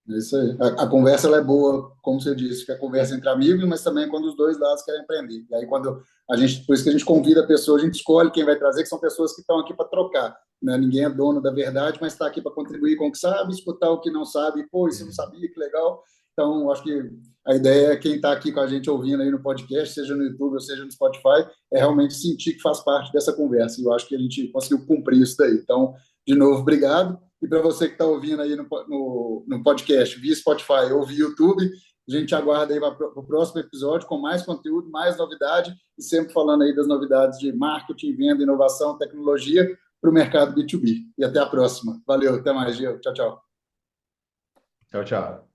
é isso aí. A conversa ela é boa, como você disse, que é a conversa entre amigos, mas também quando os dois lados querem aprender. E aí, quando a gente, por isso que a gente convida a pessoa, a gente escolhe quem vai trazer, que são pessoas que estão aqui para trocar. Né? Ninguém é dono da verdade, mas está aqui para contribuir com o que sabe, escutar o que não sabe. Pô, isso eu não sabia, que legal. Então, acho que a ideia é quem está aqui com a gente ouvindo aí no podcast, seja no YouTube ou seja no Spotify, é realmente sentir que faz parte dessa conversa. E eu acho que a gente conseguiu cumprir isso daí. Então, de novo, obrigado. E para você que está ouvindo aí no podcast, via Spotify ou via YouTube, a gente aguarda aí para o próximo episódio com mais conteúdo, mais novidade e sempre falando aí das novidades de marketing, venda, inovação, tecnologia para o mercado B2B. E até a próxima. Valeu, até mais, Gil. Tchau, tchau. Tchau, tchau.